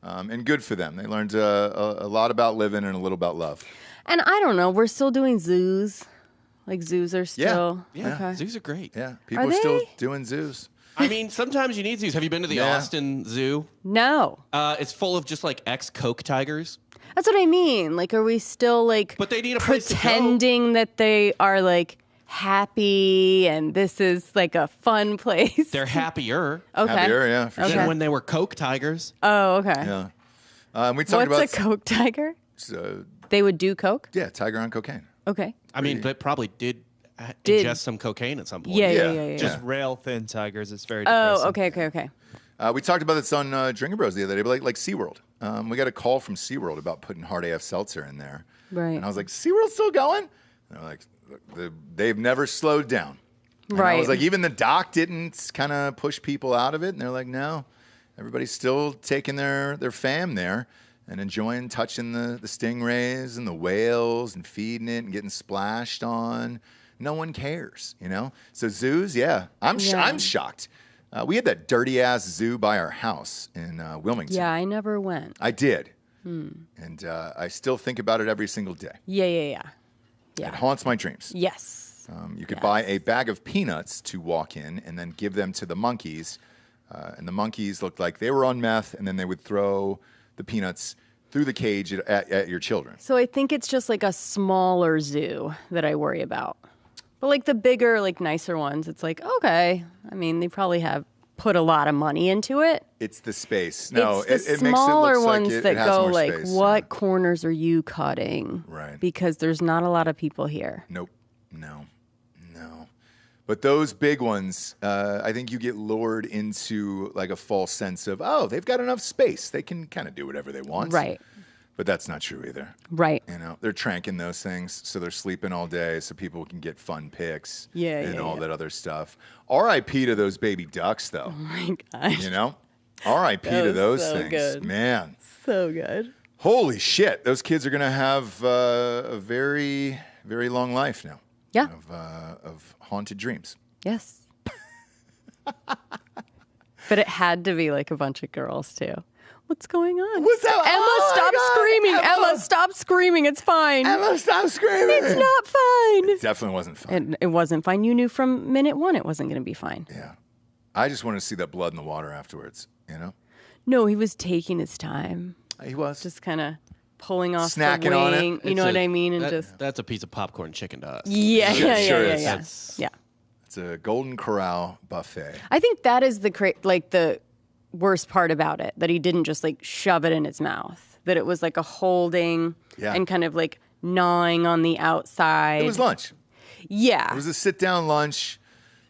S2: And good for them. They learned a lot about living and a little about love.
S4: And I don't know. We're still doing zoos. Like, zoos are still...
S1: Yeah.
S4: Okay.
S1: Zoos are great.
S2: Yeah, people
S4: Are
S2: are still
S4: they?
S2: doing zoos.
S1: I mean, sometimes you need zoos. Have you been to the
S2: Yeah.
S1: Austin Zoo?
S4: No.
S1: It's full of just like ex-Coke tigers.
S4: That's what I mean. Like, are we still, like...
S1: But they need a place to go.
S4: pretending that they are, like, happy and this is, like, a fun place?
S1: They're happier
S4: Okay.
S2: Happier, yeah, for
S4: Okay.
S2: sure.
S1: than when they were Coke tigers.
S4: Oh, okay.
S2: Yeah. And we talked
S4: What's
S2: about...
S4: a Coke tiger?
S2: Uh,
S4: They would do Coke?
S2: yeah, tiger on cocaine.
S4: Okay.
S1: I mean, they probably did
S4: Did-
S1: ingest some cocaine at some point.
S4: Yeah.
S5: Just rail thin tigers. It's very depressing.
S4: Oh, okay.
S2: We talked about this on Drinking Bros the other day, but like SeaWorld. We got a call from SeaWorld about putting Hard AF Seltzer in there.
S4: Right.
S2: And I was like, SeaWorld's still going? And they're like, "Look, they've never slowed down. And I was
S4: Right.
S2: like, even the doc didn't kind of push people out of it. And they're like, no, everybody's still taking their fam there and enjoying touching the stingrays and the whales and feeding it and getting splashed on. No one cares, you know? So zoos, yeah. I'm shocked. We had that dirty ass zoo by our house in Wilmington.
S4: Yeah, I never went.
S2: I did. And I still think about it every single day.
S4: Yeah.
S2: It haunts my dreams.
S4: Yes.
S2: You could buy a bag of peanuts to walk in and then give them to the monkeys. And the monkeys looked like they were on meth, and then they would throw the peanuts through the cage at your children.
S4: So I think it's just like a smaller zoo that I worry about. But like the bigger, like nicer ones, it's like, okay. I mean, they probably have put a lot of money into it.
S2: It's the space. No,
S4: it's the
S2: it makes it
S4: smaller
S2: look like
S4: ones
S2: it
S4: that
S2: has
S4: go
S2: more
S4: like,
S2: space.
S4: what corners are you cutting?
S2: Right.
S4: Because there's not a lot of people here.
S2: Nope. No. But those big ones, I think you get lured into like a false sense of, oh, they've got enough space. They can kind of do whatever they want.
S4: Right.
S2: But that's not true either.
S4: Right.
S2: You know, they're tranking those things, so they're sleeping all day so people can get fun pics and all that other stuff. R.I.P. to those baby ducks, though.
S4: Oh my gosh.
S2: You know? R.I.P.
S4: That
S2: to
S4: was
S2: those
S4: so
S2: things.
S4: good.
S2: Man.
S4: So good.
S2: Holy shit. Those kids are going to have a very, very long life now.
S4: Yeah.
S2: Of haunted dreams.
S4: Yes. But it had to be like a bunch of girls too. What's going on?
S2: What's that?
S4: Emma,
S2: Oh my
S4: stop
S2: God,
S4: screaming.
S2: Emma.
S4: Emma, stop screaming. It's fine.
S2: Emma, stop screaming.
S4: It's not fine.
S2: It definitely wasn't fun.
S4: It wasn't fine. You knew from minute one it wasn't going to be fine.
S2: Yeah. I just wanted to see that blood in the water afterwards, you know?
S4: No, he was taking his time.
S2: He was.
S4: Just kind of pulling off
S2: Snacking
S4: the
S2: on it.
S4: wing. You know what I mean? And
S1: That's a piece of popcorn chicken to us.
S4: Yeah.
S2: Sure is.
S4: Yeah.
S2: It's a Golden Corral buffet.
S4: I think that is the worst part about it, that he didn't just like shove it in his mouth, that it was like a holding
S2: Yeah.
S4: and kind of like gnawing on the outside.
S2: It was lunch.
S4: Yeah.
S2: It was a sit-down lunch.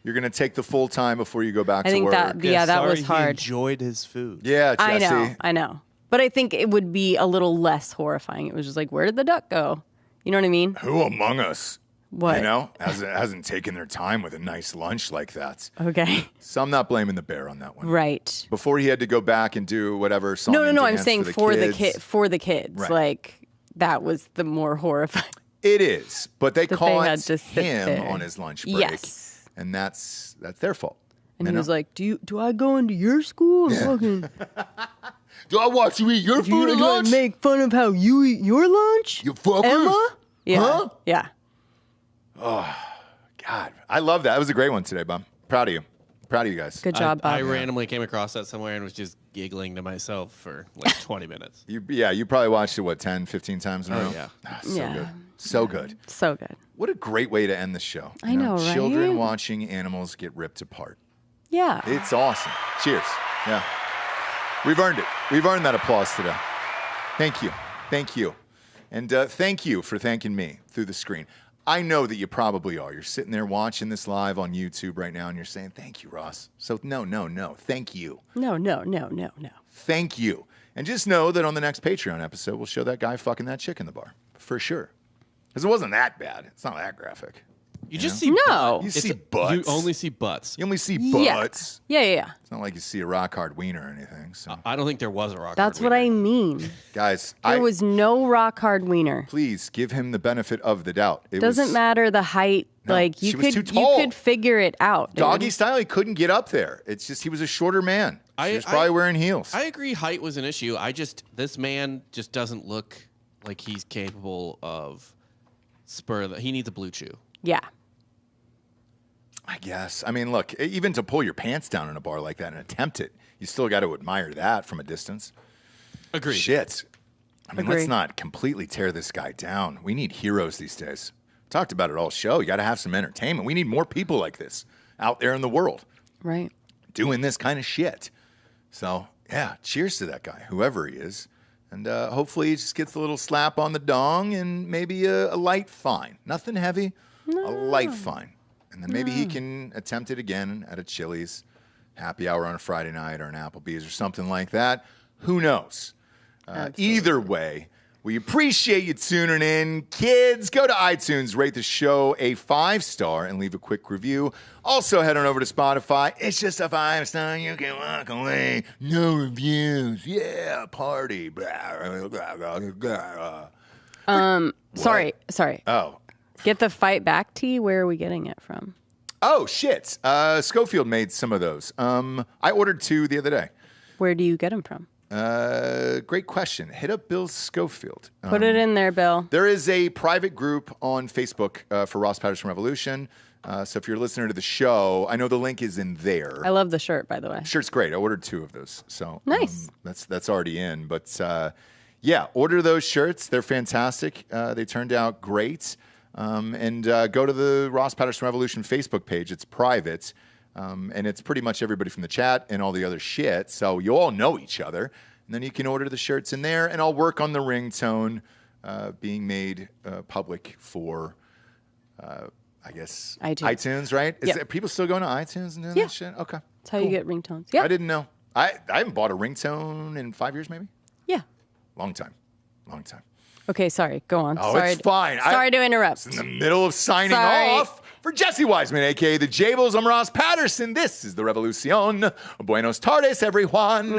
S2: You're going to take the full time before you go back to work.
S4: That was hard.
S5: He enjoyed his food.
S2: Yeah, Jessie.
S4: I know. But I think it would be a little less horrifying. It was just like, where did the duck go? You know what I mean?
S2: Who among us,
S4: What?
S2: hasn't taken their time with a nice lunch like that?
S4: Okay.
S2: So I'm not blaming the bear on that one.
S4: Right.
S2: Before he had to go back and do whatever song.
S4: No. I'm
S2: dance
S4: saying for the kids.
S2: Right.
S4: Like, that was the more horrifying.
S2: It is, but they caught
S4: to sit
S2: him
S4: there.
S2: on his lunch break.
S4: Yes.
S2: And that's their fault.
S4: And he was like, do I go into your school? Fucking,
S2: do I watch you eat your food at lunch?
S4: Make fun of how you eat your lunch?
S2: You fuckers?
S4: Emma? Yeah.
S2: Huh?
S4: Yeah.
S2: God, I love that. That was a great one today, Bob. Proud of you. Proud of you guys.
S4: Good job, Bob.
S1: I randomly came across that somewhere and was just giggling to myself for like 20 minutes.
S2: You probably watched it, 10, 15 times in a row?
S1: Yeah.
S2: So good. So good.
S4: So good.
S2: What a great way to end the show.
S4: I know, right?
S2: Children watching animals get ripped apart.
S4: Yeah.
S2: It's awesome. Cheers. Yeah. We've earned it. We've earned that applause today. Thank you. Thank you. And thank you for thanking me through the screen. I know that you probably are. You're sitting there watching this live on YouTube right now and you're saying, thank you, Ross. So no. Thank you.
S4: No.
S2: Thank you. And just know that on the next Patreon episode, we'll show that guy fucking that chick in the bar. For sure. Because it wasn't that bad. It's not that graphic.
S1: You just see
S4: No.
S2: You see butts.
S1: You only see butts.
S2: You only see butts.
S4: Yeah.
S2: It's not like you see a rock hard wiener or anything. So,
S1: I don't think there was a rock.
S4: That's what I mean.
S2: guys,
S4: There was no rock hard wiener.
S2: please give him the benefit of the doubt. It
S4: Doesn't
S2: was,
S4: matter the height.
S2: No,
S4: like
S2: she
S4: you
S2: was too
S4: could
S2: tall.
S4: you could figure it out. Dude.
S2: Doggy style, he couldn't get up there. It's just he was a shorter man. He was probably wearing heels.
S1: I agree height was an issue. This man just doesn't look like he's capable of he needs a blue chew.
S4: Yeah.
S2: I guess. I mean, look, even to pull your pants down in a bar like that and attempt it, you still got to admire that from a distance.
S1: Agreed.
S2: Shit. I mean,
S4: Agree.
S2: let's not completely tear this guy down. We need heroes these days. Talked about it all show. You got to have some entertainment. We need more people like this out there in the world
S4: Right.
S2: doing this kind of shit. So, yeah, cheers to that guy, whoever he is. And hopefully he just gets a little slap on the dong and maybe a light fine. Nothing heavy, a light fine. And then maybe he can attempt it again at a Chili's, happy hour on a Friday night, or an Applebee's or something like that. Who knows? Either way, we appreciate you tuning in. Kids, go to iTunes, rate the show a 5-star, and leave a quick review. Also, head on over to Spotify. It's just a 5-star. You can walk away. No reviews. Yeah, party.
S4: Sorry.
S2: Oh.
S4: Get the fight back tea. Where are we getting it from?
S2: Oh, shit. Schofield made some of those. I ordered 2 the other day.
S4: Where do you get them from?
S2: Great question. Hit up Bill Schofield.
S4: Put it in there, Bill.
S2: There is a private group on Facebook for Ross Patterson Revolution. So if you're listening to the show, I know the link is in there.
S4: I love the shirt, by the way.
S2: Shirt's great. I ordered 2 of those. So
S4: Nice.
S2: That's already in. But yeah, order those shirts. They're fantastic. They turned out great. And go to the Ross Patterson Revolution Facebook page. It's private. And it's pretty much everybody from the chat and all the other shit. So you all know each other. And then you can order the shirts in there. And I'll work on the ringtone being made public for, I guess, iTunes, right? Is people still going to iTunes and doing that shit? Okay.
S4: That's how you get ringtones. Yeah.
S2: I didn't know. I haven't bought a ringtone in 5 years, maybe?
S4: Yeah.
S2: Long time.
S4: Okay, sorry. Go on.
S2: Oh,
S4: sorry.
S2: it's fine.
S4: Sorry to interrupt.
S2: In the middle of signing
S4: Sorry.
S2: off. For Jessie Wiseman, a.k.a. The Jables, I'm Ross Patterson. This is The Revolucion. Buenos tardes, everyone.